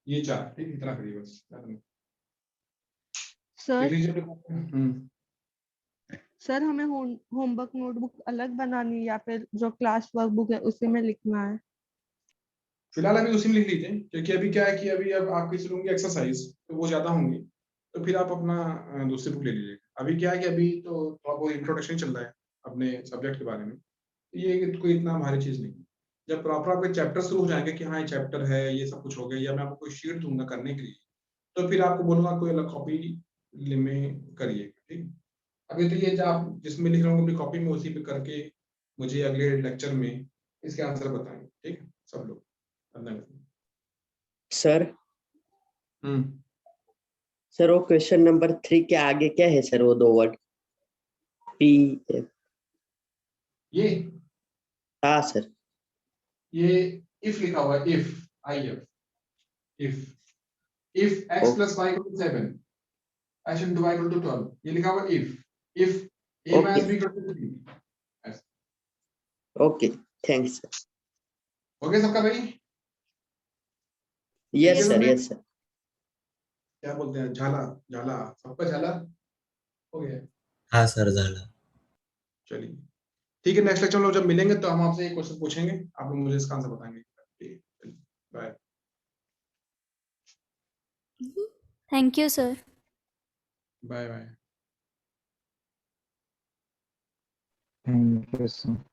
ये 4, ठीक, इतना करिए बस, ज्यादा नहीं। सर लिख लीजिए अपने। सर हमें होमवर्क नोटबुक अलग बनानी है या फिर जो क्लास वर्क बुक है उसी में लिखना है? फिलहाल अभी उसी में लिख लीजिए, क्योंकि अभी क्या है कि अभी अब आपकी शुरू होंगी एक्सरसाइज, तो वो ज्यादा होंगी, तो फिर आप अपना दूसरी बुक ले लीजिए। अभी क्या है कि अभी तो थोड़ा बहुत इंट्रोडक्शन चल रहा है अपने सब्जेक्ट के बारे में, तो ये कोई इतना भारी चीज नहीं है। जब प्रॉपर आपके चैप्टर शुरू हो जाएंगे कि हाँ ये चैप्टर है, ये सब कुछ हो गया, या मैं आपको कोई शीट दूंगा करने के लिए, तो फिर आपको बोलूंगा कोई अलग कॉपी में करिए, ठीक। अभी तो ये जो आप जिसमें लिख रहा हूँ अपनी कॉपी में, उसी पे करके मुझे अगले लेक्चर में इसके आंसर बताएंगे, ठीक, सब लोग। धन्यवाद। सर हम्म, सर वो क्वेश्चन नंबर 3 के आगे क्या है सर, वो 2 वर्ड पी? ये हाँ सर। ये इफ लिखा हुआ है, if if x plus y equal to 7 I should divide equal to 12, ये लिखा हुआ if a minus b equal to 3। Okay thanks sir. हो गया सबका भाई? Yes sir yes sir. क्या बोलते हैं, झाला झाला, सबका झाला हो गया। हाँ सर झाला। चलिए ठीक है, नेक्स्ट लेक्चर में जब मिलेंगे तो हम आपसे एक क्वेश्चन पूछेंगे, आप लोग मुझे इसका आंसर बताएंगे, ठीक है, bye. Thank you, sir. Bye bye. Thank you sir.